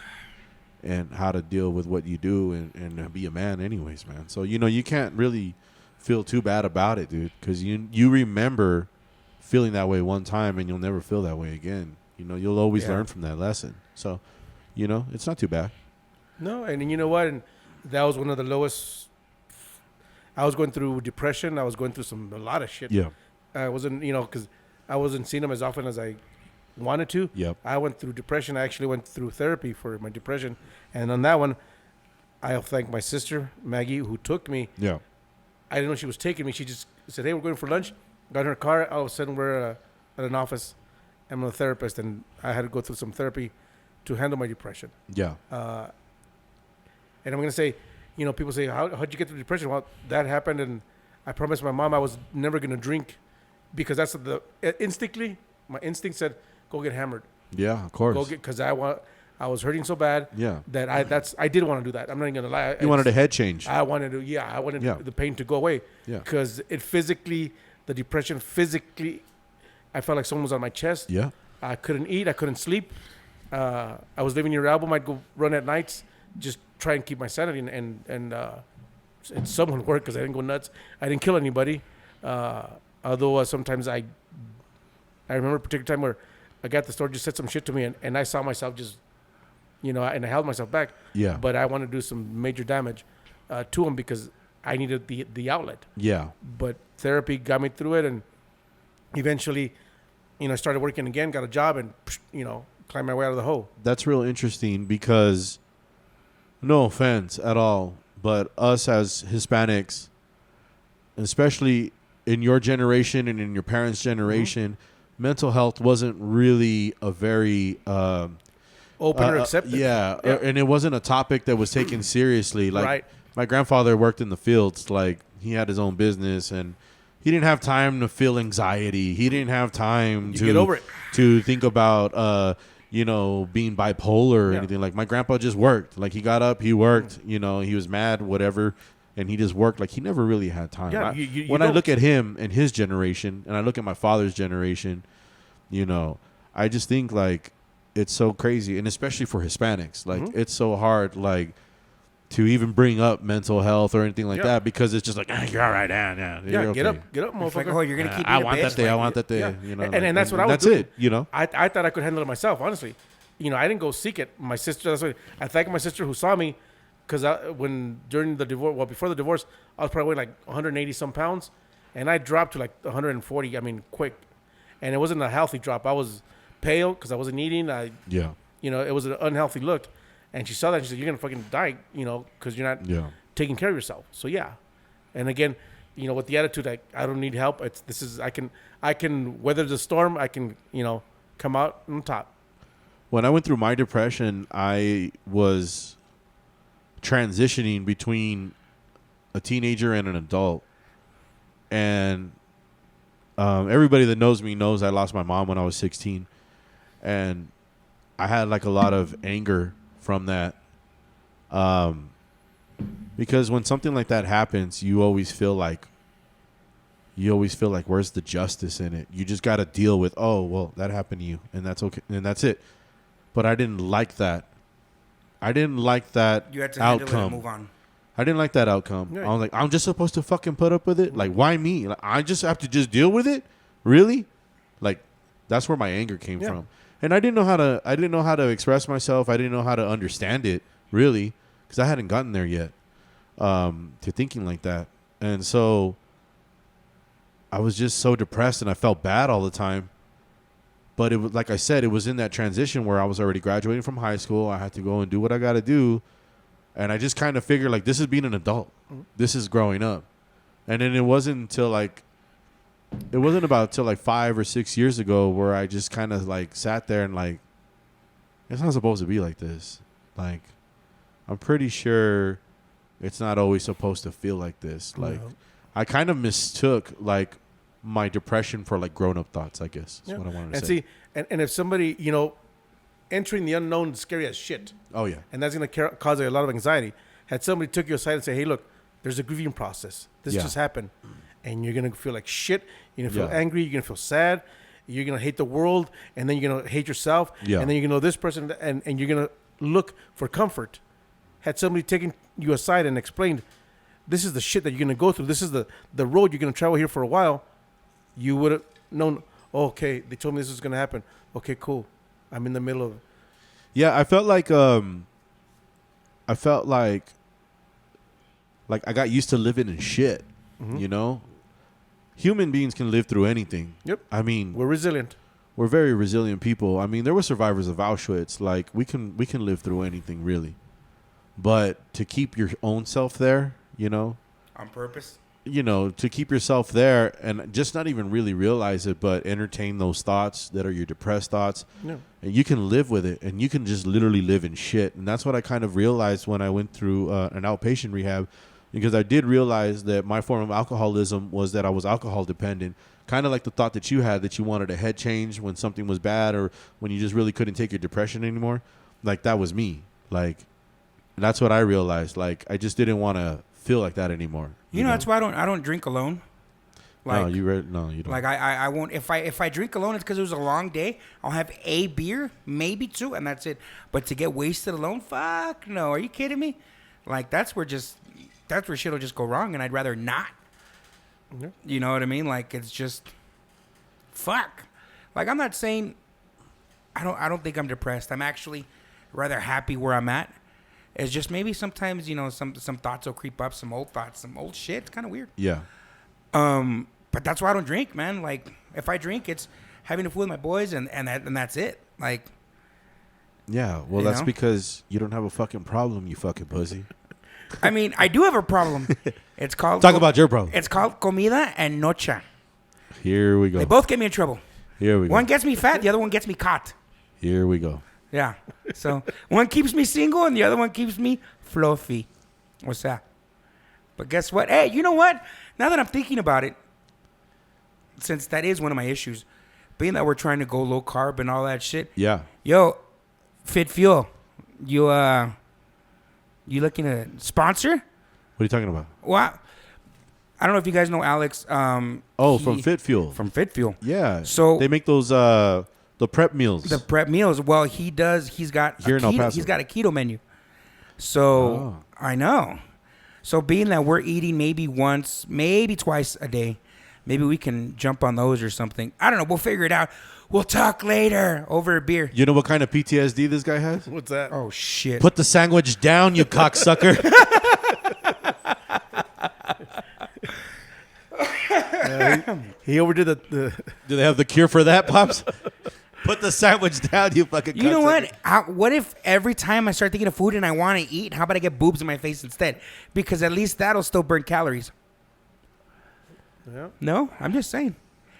Speaker 2: and how to deal with what you do and be a man anyways, man. So, you can't really feel too bad about it, dude, because you remember feeling that way one time and you'll never feel that way again. You'll always learn from that lesson. So, it's not too bad.
Speaker 3: No, and you know what? And that was one of the lowest. I was going through depression. I was going through a lot of shit.
Speaker 2: Yeah.
Speaker 3: I wasn't, because I wasn't seeing them as often as I wanted to.
Speaker 2: Yep.
Speaker 3: I went through depression. I actually went through therapy for my depression. And on that one, I'll thank my sister, Maggie, who took me.
Speaker 2: Yeah.
Speaker 3: I didn't know she was taking me. She just said, hey, we're going for lunch. Got in her car. All of a sudden, we're at an office. I'm a therapist, and I had to go through some therapy to handle my depression.
Speaker 2: Yeah.
Speaker 3: And I'm going to say, people say, how'd you get through depression? Well, that happened, and I promised my mom I was never going to drink because that's instinctively, my instinct said, go get hammered.
Speaker 2: Yeah, of course.
Speaker 3: Because I was hurting so bad that I did want to do that. I'm not even going to lie.
Speaker 2: You wanted a head change.
Speaker 3: I wanted the pain to go away.
Speaker 2: Yeah.
Speaker 3: Because the depression physically, I felt like someone was on my chest.
Speaker 2: Yeah.
Speaker 3: I couldn't eat. I couldn't sleep. I was living in your album. I'd go run at nights, just try and keep my sanity, and someone worked because I didn't go nuts. I didn't kill anybody. Although sometimes I remember a particular time where a guy at the store just said some shit to me, and I saw myself just, and I held myself back.
Speaker 2: Yeah.
Speaker 3: But I wanted to do some major damage to him because I needed the outlet.
Speaker 2: Yeah.
Speaker 3: But therapy got me through it, and eventually, I started working again, got a job, and climbed my way out of the hole.
Speaker 2: That's real interesting because, no offense at all, but us as Hispanics, especially in your generation and in your parents' generation, mental health wasn't really a very
Speaker 3: open or accepted.
Speaker 2: Yeah, and it wasn't a topic that was taken seriously. Like
Speaker 3: Right.
Speaker 2: My grandfather worked in the fields. Like he had his own business, and he didn't have time to feel anxiety. He didn't have time to
Speaker 3: get over it.
Speaker 2: To think about being bipolar or anything. Like my grandpa just worked. Like he got up, he worked. He was mad, whatever. And he just worked. Like he never really had time.
Speaker 3: Yeah,
Speaker 2: when I look at him and his generation, and I look at my father's generation, I just think like it's so crazy, and especially for Hispanics, like it's so hard, like to even bring up mental health or anything like that because it's just like you're all right, yeah, you're
Speaker 3: get
Speaker 2: okay.
Speaker 3: up, motherfucker.
Speaker 1: Like, oh, you're gonna keep.
Speaker 2: I
Speaker 1: being a
Speaker 2: want that
Speaker 1: bitch,
Speaker 2: day.
Speaker 1: like,
Speaker 2: I want that day.
Speaker 3: Yeah. And that's what I was
Speaker 2: that's
Speaker 3: doing.
Speaker 2: it.
Speaker 3: I thought I could handle it myself. Honestly, I didn't go seek it. My sister. That's what I thank my sister who saw me. Because during the divorce, before the divorce, I was probably weighing like 180 some pounds, and I dropped to like 140. I mean, quick, and it wasn't a healthy drop. I was pale because I wasn't eating. It was an unhealthy look, and she saw that. And she said, "You're gonna fucking die, because you're not taking care of yourself." So yeah, and again, with the attitude like I don't need help. I can weather the storm. I can come out on top.
Speaker 2: When I went through my depression, I was transitioning between a teenager and an adult, and everybody that knows me knows I lost my mom when I was 16, and I had like a lot of anger from that, because when something like that happens, you always feel like where's the justice in it? You just got to deal with, oh well, that happened to you, and that's okay, and that's it. But I didn't like that. I didn't like that
Speaker 1: You had to handle it
Speaker 2: outcome.
Speaker 1: and move on.
Speaker 2: I didn't like that outcome.
Speaker 3: Yeah.
Speaker 2: I was like, I'm just supposed to fucking put up with it? Like, why me? Like, I just have to just deal with it? Really? Like, that's where my anger came from. And I didn't know how to express myself. I didn't know how to understand it, really, because I hadn't gotten there yet to thinking like that. And so I was just so depressed, and I felt bad all the time. But it was, like I said, it was in that transition where I was already graduating from high school. I had to go and do what I got to do. And I just kind of figured, like, this is being an adult. This is growing up. And then it wasn't about till like 5 or 6 years ago where I just kind of like sat there and like, it's not supposed to be like this. Like, I'm pretty sure it's not always supposed to feel like this. Like, I kind of mistook like my depression for like grown-up thoughts, I guess. That's what I wanted to say.
Speaker 3: See, and if somebody, entering the unknown is scary as shit.
Speaker 2: Oh, yeah.
Speaker 3: And that's going to cause a lot of anxiety. Had somebody took you aside and say, hey, look, there's a grieving process. This just happened. And you're going to feel like shit. You're going to feel angry. You're going to feel sad. You're going to hate the world. And then you're going to hate yourself.
Speaker 2: Yeah.
Speaker 3: And then you're going to know this person. And you're going to look for comfort, had somebody taken you aside and explained, this is the shit that you're going to go through. This is the road you're going to travel here for a while. You would have known, oh, okay, they told me this is going to happen. Okay, cool. I'm in the middle of it.
Speaker 2: Yeah, I felt like I got used to living in shit, you know? Human beings can live through anything.
Speaker 3: Yep.
Speaker 2: I mean,
Speaker 3: We're resilient.
Speaker 2: we're very resilient people. I mean, there were survivors of Auschwitz. Like, we can live through anything, really. But to keep your own self there, you know,
Speaker 1: On purpose.
Speaker 2: you know, to keep yourself there and just not even really realize it, but entertain those thoughts that are your depressed thoughts.
Speaker 3: Yeah.
Speaker 2: And you can live with it, and you can just literally live in shit. And that's what I kind of realized when I went through an outpatient rehab, because I did realize that my form of alcoholism was that I was alcohol dependent. Kind of like the thought that you had, that you wanted a head change when something was bad or when you just really couldn't take your depression anymore. Like, that was me. Like, that's what I realized. Like, I just didn't want to feel like that anymore.
Speaker 1: You know, that's why I don't drink alone.
Speaker 2: No, you don't.
Speaker 1: Like I won't. If I drink alone, it's because it was a long day. I'll have a beer, maybe two, and that's it. But to get wasted alone, fuck no. Are you kidding me? Like that's where shit will just go wrong, and I'd rather not.
Speaker 3: Yeah.
Speaker 1: You know what I mean? Like it's just fuck. Like I'm not saying I don't think I'm depressed. I'm actually rather happy where I'm at. It's just maybe sometimes, you know, some thoughts will creep up, some old thoughts, some old shit. It's kind of weird.
Speaker 2: Yeah.
Speaker 1: But that's why I don't drink, man. Like if I drink, it's having a fool with my boys and that's it. Like
Speaker 2: Yeah, well,
Speaker 1: You
Speaker 2: that's
Speaker 1: know?
Speaker 2: because you don't have a fucking problem, you fucking pussy.
Speaker 1: I mean, I do have a problem. It's called
Speaker 2: Talk about your problem.
Speaker 1: It's called comida and noche.
Speaker 2: Here we go.
Speaker 1: They both get me in trouble.
Speaker 2: Here we go.
Speaker 1: One gets me fat, the other one gets me caught.
Speaker 2: Here we go.
Speaker 1: Yeah. So one keeps me single and the other one keeps me fluffy. What's that? But guess what? Hey, you know what? Now that I'm thinking about it, since that is one of my issues, being that we're trying to go low carb and all that shit.
Speaker 2: Yeah.
Speaker 1: Yo, Fit Fuel, you looking to sponsor?
Speaker 2: What are you talking about?
Speaker 1: Well, I don't know if you guys know Alex.
Speaker 2: From Fit Fuel.
Speaker 1: From Fit Fuel.
Speaker 2: Yeah.
Speaker 1: So
Speaker 2: they make those the prep meals.
Speaker 1: The prep meals. Well, he does. He's got
Speaker 2: Here in El Paso.
Speaker 1: he's got a keto menu. So
Speaker 2: Oh.
Speaker 1: I know. So being that we're eating maybe once, maybe twice a day, maybe we can jump on those or something. I don't know. We'll figure it out. We'll talk later over a beer.
Speaker 2: You know what kind of PTSD this guy has?
Speaker 3: What's that?
Speaker 1: Oh shit!
Speaker 2: Put the sandwich down, you cocksucker.
Speaker 3: He overdid the
Speaker 2: Do they have the cure for that, Pops? Put the sandwich down, you fucking
Speaker 1: You know
Speaker 2: cocksucker.
Speaker 1: what? What if every time I start thinking of food and I want to eat, how about I get boobs in my face instead? Because at least that'll still burn calories.
Speaker 3: Yeah.
Speaker 1: No, I'm just saying.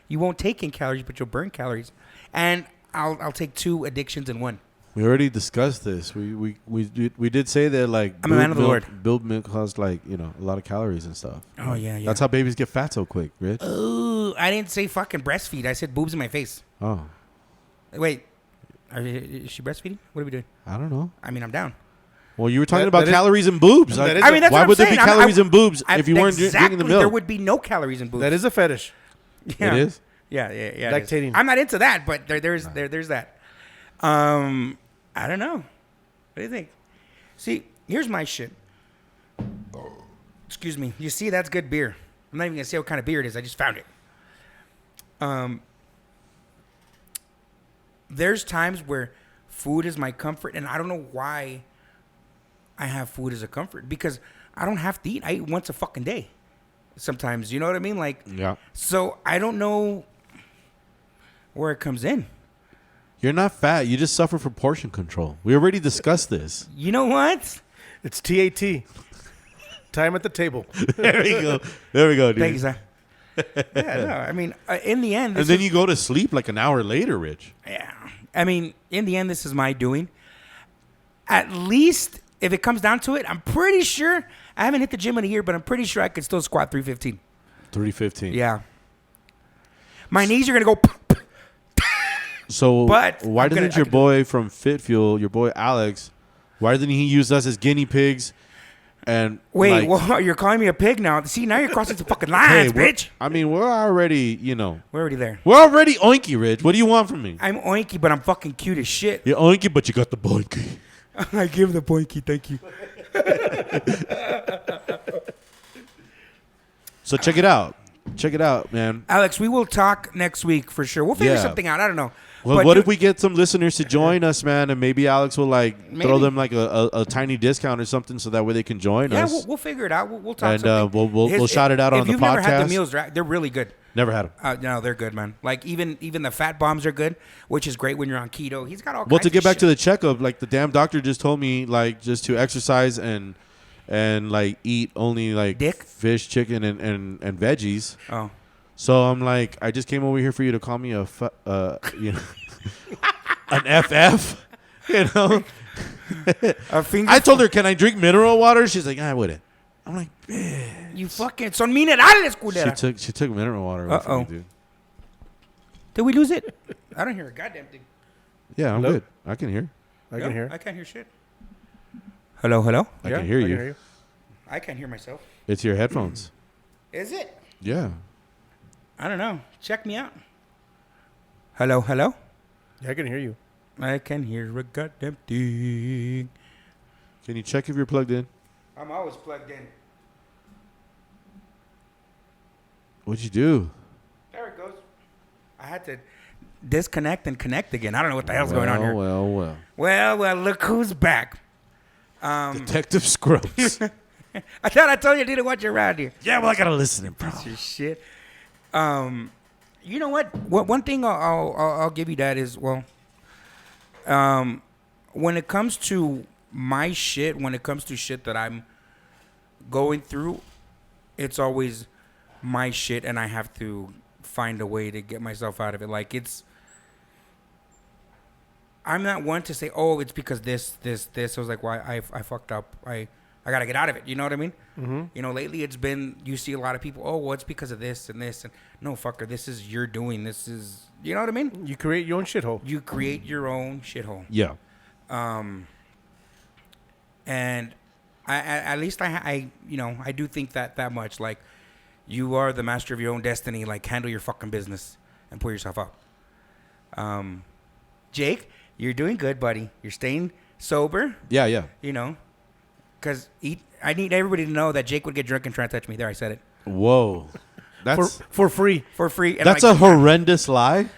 Speaker 1: You won't take in calories, but you'll burn calories. And I'll take two addictions in one.
Speaker 2: We already discussed this. We did say that, like,
Speaker 1: I'm a man of the Lord.
Speaker 2: Build milk has, like, you know, a lot of calories and stuff.
Speaker 1: Oh, yeah.
Speaker 2: That's how babies get fat so quick, Rich.
Speaker 1: Ooh, I didn't say fucking breastfeed. I said boobs in my face.
Speaker 2: Oh,
Speaker 1: Wait, is she breastfeeding? What are we doing?
Speaker 2: I don't know.
Speaker 1: I mean, I'm down.
Speaker 2: Well, you were talking
Speaker 3: That-
Speaker 2: about
Speaker 3: that is-
Speaker 2: calories and boobs.
Speaker 3: that
Speaker 2: Like,
Speaker 3: is
Speaker 1: I mean, that's
Speaker 2: why
Speaker 1: what I'm
Speaker 2: would there be
Speaker 1: saying.
Speaker 2: calories and boobs if you weren't
Speaker 1: exactly,
Speaker 2: drinking the milk?
Speaker 1: There would be no calories in boobs.
Speaker 3: That is a fetish.
Speaker 1: Yeah.
Speaker 2: It is?
Speaker 1: Yeah. It is.
Speaker 3: Lactating.
Speaker 1: I'm not into that, but there's that. I don't know. What do you think? See, here's my shit. Excuse me. You see, that's good beer. I'm not even gonna say what kind of beer it is. I just found it. There's times where food is my comfort, and I don't know why I have food as a comfort, because I don't have to eat. I eat once a fucking day. Sometimes, you know what I mean? Like,
Speaker 2: Yeah.
Speaker 1: so I don't know where it comes in.
Speaker 2: You're not fat. You just suffer from portion control. We already discussed this.
Speaker 1: You know what?
Speaker 3: It's TAT. Time at the table.
Speaker 2: There we go. There we go, dude.
Speaker 1: Thank you, sir. Yeah, no, I mean, in the end,
Speaker 2: And
Speaker 1: this
Speaker 2: then
Speaker 1: is,
Speaker 2: you go to sleep like an hour later, Rich.
Speaker 1: yeah. I mean, in the end, this is my doing. At least, if it comes down to it, I'm pretty sure, I haven't hit the gym in a year, but I'm pretty sure I could still squat 315.
Speaker 2: 315.
Speaker 1: Yeah. My knees are going to go...
Speaker 2: So
Speaker 1: But
Speaker 2: why
Speaker 1: I'm gonna-
Speaker 2: doesn't your boy from Fit Fuel, your boy Alex, why doesn't he use us as guinea pigs? And
Speaker 1: Wait,
Speaker 2: like,
Speaker 1: well, you're calling me a pig now. See, now you're crossing some fucking
Speaker 2: hey,
Speaker 1: lines,
Speaker 2: we're-
Speaker 1: bitch.
Speaker 2: I mean, we're already, you know,
Speaker 1: We're already there.
Speaker 2: we're already oinky, Rich. What do you want from me?
Speaker 1: I'm oinky, but I'm fucking cute as shit.
Speaker 2: You're oinky, but you got the boinky.
Speaker 1: I give the pointy. Thank you.
Speaker 2: So check it out. Check it out, man.
Speaker 1: Alex, we will talk next week for sure. We'll figure
Speaker 2: Yeah.
Speaker 1: something out. I don't know.
Speaker 2: Well,
Speaker 1: But
Speaker 2: what
Speaker 1: you-
Speaker 2: if we get some listeners to join us, man, and maybe Alex will like throw
Speaker 1: Maybe.
Speaker 2: them like a tiny discount or something, so that way they can join
Speaker 1: Yeah,
Speaker 2: us.
Speaker 1: we'll figure it out. We'll talk
Speaker 2: And,
Speaker 1: something.
Speaker 2: we'll shout it out on the
Speaker 1: If you've never had the
Speaker 2: podcast.
Speaker 1: meals, they're really good.
Speaker 2: Never had them.
Speaker 1: No, they're good, man. Like even the fat bombs are good, which is great when you're on keto. He's got all
Speaker 2: Well,
Speaker 1: kinds
Speaker 2: to get
Speaker 1: of
Speaker 2: back
Speaker 1: shit.
Speaker 2: to the checkup, like the damn doctor just told me, like just to exercise and like eat only like
Speaker 1: Dick?
Speaker 2: fish, chicken, and veggies.
Speaker 1: Oh.
Speaker 2: So I'm like, I just came over here for you to call me you know, an FF. You know,
Speaker 1: A finger.
Speaker 2: I told her, can I drink mineral water? She's like, I wouldn't. I'm like, man.
Speaker 1: You fucking son minerales, culera.
Speaker 2: She took mineral water. away from
Speaker 1: Uh-oh.
Speaker 2: me, dude.
Speaker 1: Did we lose it? I don't hear a goddamn thing.
Speaker 2: Yeah, I'm
Speaker 3: Hello?
Speaker 2: good. I can hear.
Speaker 3: I can hear.
Speaker 1: I can't hear shit. Hello, hello.
Speaker 2: I can hear you.
Speaker 1: I can't hear myself.
Speaker 2: It's your headphones.
Speaker 1: Is it?
Speaker 2: Yeah.
Speaker 1: I don't know. Check me out. Hello, hello.
Speaker 3: Yeah, I can hear you.
Speaker 1: I can hear a goddamn thing.
Speaker 2: Can you check if you're plugged in?
Speaker 1: I'm always plugged in.
Speaker 2: What'd you do?
Speaker 1: There it goes. I had to disconnect and connect again. I don't know what the hell's going on here.
Speaker 2: Well.
Speaker 1: Well, look who's back.
Speaker 2: Detective Scrubs.
Speaker 1: I thought I told you I didn't want you around here.
Speaker 2: Yeah, well, I gotta listen, bro.
Speaker 1: Your shit. You know what? One thing I'll give you that is, well, when it comes to my shit, when it comes to shit that I'm going through, it's always my shit, and I have to find a way to get myself out of it. Like I'm not one to say, oh, it's because this. I was like, why I fucked up. I gotta get out of it. You know what I mean?
Speaker 3: Mm-hmm.
Speaker 1: You know, lately it's been, you see a lot of people, oh, well, it's because of this and this. And no, fucker, this is your doing. This is, you know what I mean?
Speaker 3: You create your own shithole.
Speaker 1: You create your own shithole.
Speaker 2: Yeah.
Speaker 1: And at least I do think that much. Like, you are the master of your own destiny. Like, handle your fucking business and pull yourself up. Jake, you're doing good, buddy. You're staying sober,
Speaker 2: Yeah.
Speaker 1: you know. Because I need everybody to know that Jake would get drunk and try to touch me. There, I said it.
Speaker 2: Whoa. That's
Speaker 3: For free.
Speaker 1: For free. And
Speaker 2: that's
Speaker 1: I'm
Speaker 2: a horrendous lie.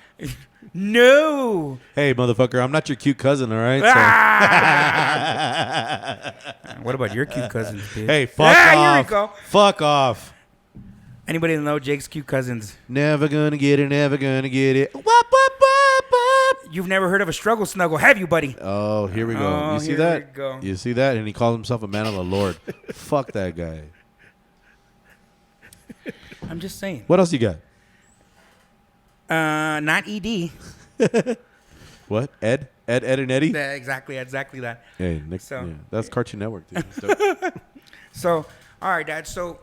Speaker 1: no.
Speaker 2: Hey, motherfucker, I'm not your cute cousin, all right?
Speaker 1: What about your cute cousins, bitch?
Speaker 2: Hey, fuck off.
Speaker 1: Here we go.
Speaker 2: Fuck off.
Speaker 1: Anybody that know Jake's cute cousins?
Speaker 2: Never gonna get it, never gonna get it. Wop, wop, wop, wop.
Speaker 1: You've never heard of a struggle snuggle, have you, buddy?
Speaker 2: Oh, here we go.
Speaker 1: Oh,
Speaker 2: You see
Speaker 1: here
Speaker 2: that?
Speaker 1: we go.
Speaker 2: You see that? And he calls himself a man of the Lord. Fuck that guy.
Speaker 1: I'm just saying.
Speaker 2: What else you got?
Speaker 1: Not ED.
Speaker 2: What? Ed, and Eddie?
Speaker 1: Yeah, exactly that.
Speaker 2: Hey, Nick,
Speaker 1: So-
Speaker 2: yeah, that's Cartoon Network, dude. So-
Speaker 1: So, all right, Dad. So,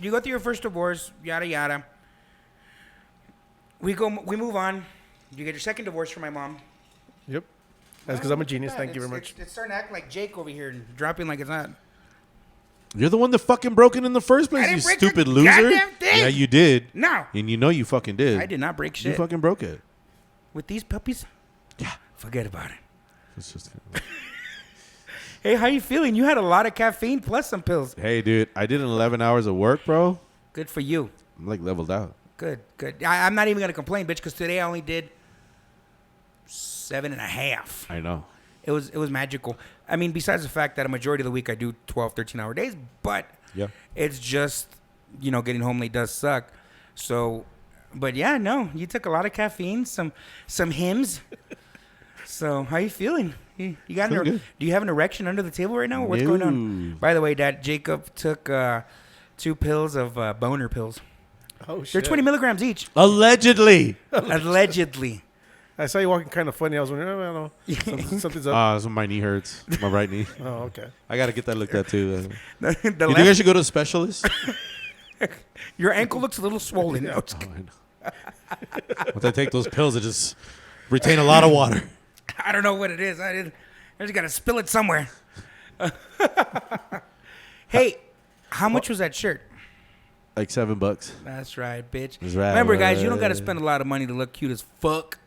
Speaker 1: you go through your first divorce, yada yada. We move on. You get your second divorce from my mom.
Speaker 3: Yep. That's because I'm a genius. Thank you very much.
Speaker 1: It's starting to act like Jake over here and dropping like it's not.
Speaker 2: You're the one that fucking broke it in the first place,
Speaker 1: I
Speaker 2: you
Speaker 1: didn't break the
Speaker 2: stupid loser.
Speaker 1: goddamn thing.
Speaker 2: Yeah, you did.
Speaker 1: No,
Speaker 2: And you know you fucking did.
Speaker 1: I did not break
Speaker 2: You
Speaker 1: shit.
Speaker 2: fucking broke it.
Speaker 1: With these puppies?
Speaker 2: Yeah.
Speaker 1: Forget about it.
Speaker 2: It's just
Speaker 1: Hey, how you feeling? You had a lot of caffeine plus some pills.
Speaker 2: Hey, dude, I did 11 hours of work, bro.
Speaker 1: Good for you.
Speaker 2: I'm like leveled out.
Speaker 1: Good. I'm not even going to complain, bitch, because today I only did 7.5.
Speaker 2: I know.
Speaker 1: It was magical. I mean, besides the fact that a majority of the week I do 12, 13-hour days, but
Speaker 2: Yeah.
Speaker 1: it's just, getting home late does suck. So, but yeah, no, you took a lot of caffeine, some hymns. So, how you feeling? You got
Speaker 2: Feeling good.
Speaker 1: Do you have an erection under the table right now? Or what's going on?
Speaker 2: No.
Speaker 1: By the way, Dad, Jacob took 2 pills of boner pills.
Speaker 3: Oh,
Speaker 1: They're
Speaker 3: shit.
Speaker 1: 20 milligrams each.
Speaker 2: Allegedly.
Speaker 1: Allegedly.
Speaker 3: I saw you walking kind of funny. I was wondering, I don't know. Something's up.
Speaker 2: So my knee hurts. My right knee.
Speaker 3: Oh, okay.
Speaker 2: I got to get that looked at too.
Speaker 1: The
Speaker 2: You think I
Speaker 1: left,
Speaker 2: should go to a specialist?
Speaker 1: your ankle looks a little swollen. No,
Speaker 2: Oh, I know. Once I take those pills, I just retain a lot of water.
Speaker 1: I don't know what it is. I just got to spill it somewhere. Hey, how much was that shirt?
Speaker 2: Like $7
Speaker 1: That's right, bitch.
Speaker 2: That's right,
Speaker 1: Remember, guys, you don't got to
Speaker 2: right.
Speaker 1: spend a lot of money to look cute as fuck.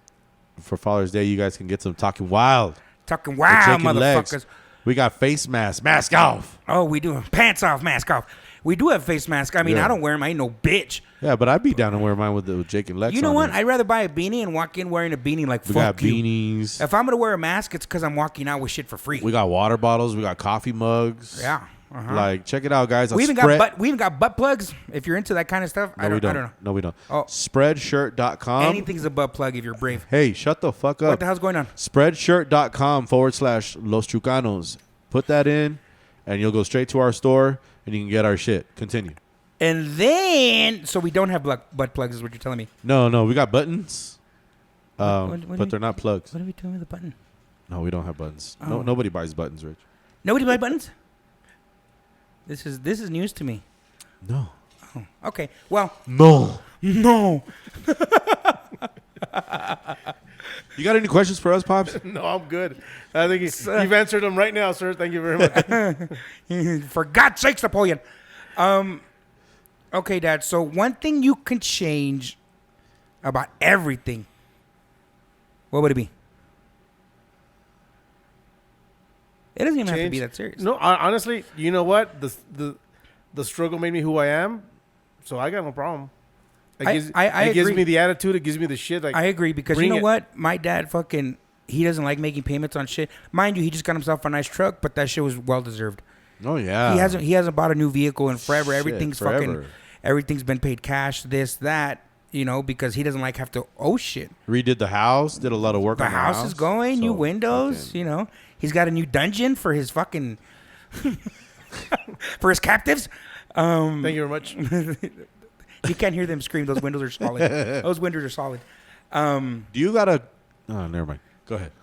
Speaker 2: for Father's Day. You guys can get some Talking Wild.
Speaker 1: Talking
Speaker 2: At
Speaker 1: wow,
Speaker 2: Jake and Lex,
Speaker 1: motherfuckers.
Speaker 2: we got face masks. Mask off.
Speaker 1: Oh, we do. Pants off, mask off. We do have face masks. I mean,
Speaker 2: Yeah.
Speaker 1: I don't wear them. I ain't no bitch.
Speaker 2: Yeah, but I'd be down to wear mine with Jake and Lex.
Speaker 1: You know
Speaker 2: on
Speaker 1: what?
Speaker 2: it.
Speaker 1: I'd rather buy a beanie and walk in wearing a beanie like
Speaker 2: We
Speaker 1: fuck
Speaker 2: got
Speaker 1: you.
Speaker 2: beanies.
Speaker 1: If I'm going to wear a mask, it's because I'm walking out with shit for free.
Speaker 2: We got water bottles. We got coffee mugs.
Speaker 1: Yeah. Uh-huh.
Speaker 2: Like, check it out, guys.
Speaker 1: We even got butt plugs. If you're into that kind of stuff,
Speaker 2: No,
Speaker 1: I
Speaker 2: we
Speaker 1: don't
Speaker 2: don't.
Speaker 1: know.
Speaker 2: No, we don't.
Speaker 1: Oh.
Speaker 2: Spreadshirt.com.
Speaker 1: Anything's a butt plug if you're brave.
Speaker 2: Hey, shut the fuck up.
Speaker 1: What the hell's going on?
Speaker 2: Spreadshirt.com/Los Chucanos. Put that in, and you'll go straight to our store, and you can get our shit. Continue.
Speaker 1: And then, so we don't have butt plugs, is what you're telling me.
Speaker 2: No, we got buttons,
Speaker 1: What do
Speaker 2: but
Speaker 1: we-
Speaker 2: they're not plugs.
Speaker 1: What are we doing with the button?
Speaker 2: No, we don't have buttons.
Speaker 1: Oh.
Speaker 2: No, nobody buys buttons, Rich.
Speaker 1: Nobody buy buttons? This is news to me.
Speaker 2: No.
Speaker 1: Oh, okay. Well,
Speaker 2: No.
Speaker 1: no.
Speaker 2: You got any questions for us, Pops?
Speaker 3: No, I'm good. I think you've answered them right now, sir. Thank you very much.
Speaker 1: For God's sakes, Napoleon. Okay, Dad. So one thing you can change about everything, what would it be? It doesn't even have to be
Speaker 3: Change?
Speaker 1: that serious.
Speaker 3: No, honestly, you know what? The struggle made me who I am, so I got no problem. It
Speaker 1: I
Speaker 3: gives, it gives
Speaker 1: agree.
Speaker 3: me the attitude. It gives me the shit. Like
Speaker 1: I agree because you
Speaker 3: bring
Speaker 1: know
Speaker 3: it.
Speaker 1: what? My dad he doesn't like making payments on shit. Mind you, he just got himself a nice truck, but that shit was well deserved.
Speaker 2: Oh yeah.
Speaker 1: He hasn't bought a new vehicle in forever.
Speaker 2: Shit,
Speaker 1: Everything's
Speaker 2: forever.
Speaker 1: everything's been paid cash, this, that, because he doesn't like have to owe shit.
Speaker 2: Redid the house. Did a lot of work
Speaker 1: The
Speaker 2: on the
Speaker 1: house is going, new
Speaker 2: So,
Speaker 1: windows,
Speaker 2: fucking-
Speaker 1: He's got a new dungeon for his fucking for his captives.
Speaker 3: Thank you very much.
Speaker 1: You can't hear them scream. Those windows are solid. Those windows are solid.
Speaker 2: Do you got a? Oh, never mind. Go ahead.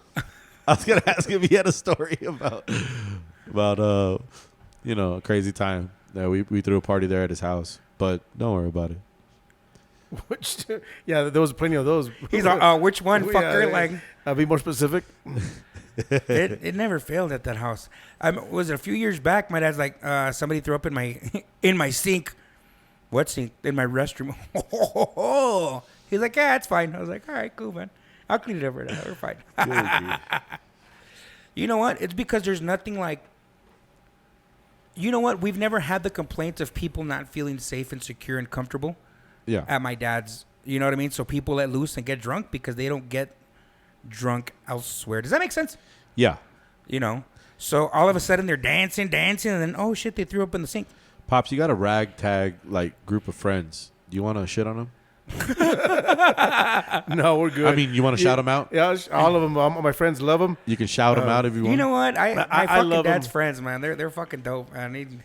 Speaker 2: I was gonna ask if he had a story about a crazy time that we threw a party there at his house, but don't worry about it.
Speaker 3: Which, yeah, there was plenty of those.
Speaker 1: He's like, which one,
Speaker 3: Yeah,
Speaker 1: fucker?
Speaker 3: yeah.
Speaker 1: Like,
Speaker 3: I'll be more specific.
Speaker 1: it never failed at that house. Was it a few years back? My dad's like, somebody threw up in my in my sink. What sink? In my restroom. He's like, yeah, it's fine. I was like, all right, cool, man. I'll clean it up right now. We're fine. You know what? It's because there's nothing like. You know what? We've never had the complaints of people not feeling safe and secure and comfortable
Speaker 2: Yeah.
Speaker 1: at my dad's. You know what I mean? So people let loose and get drunk because they don't get drunk elsewhere. Does that make sense?
Speaker 2: Yeah.
Speaker 1: So all of a sudden they're dancing, and then oh shit, they threw up in the sink.
Speaker 2: Pops, you got a ragtag group of friends. Do you want to shit on them?
Speaker 3: No, we're good.
Speaker 2: I mean, you want to shout them out?
Speaker 3: Yeah, all of them. All my friends love them.
Speaker 2: You can shout them out if you want.
Speaker 1: You know what? My
Speaker 3: I
Speaker 1: fucking
Speaker 3: love
Speaker 1: dad's
Speaker 3: 'em.
Speaker 1: friends, man. They're fucking dope, man.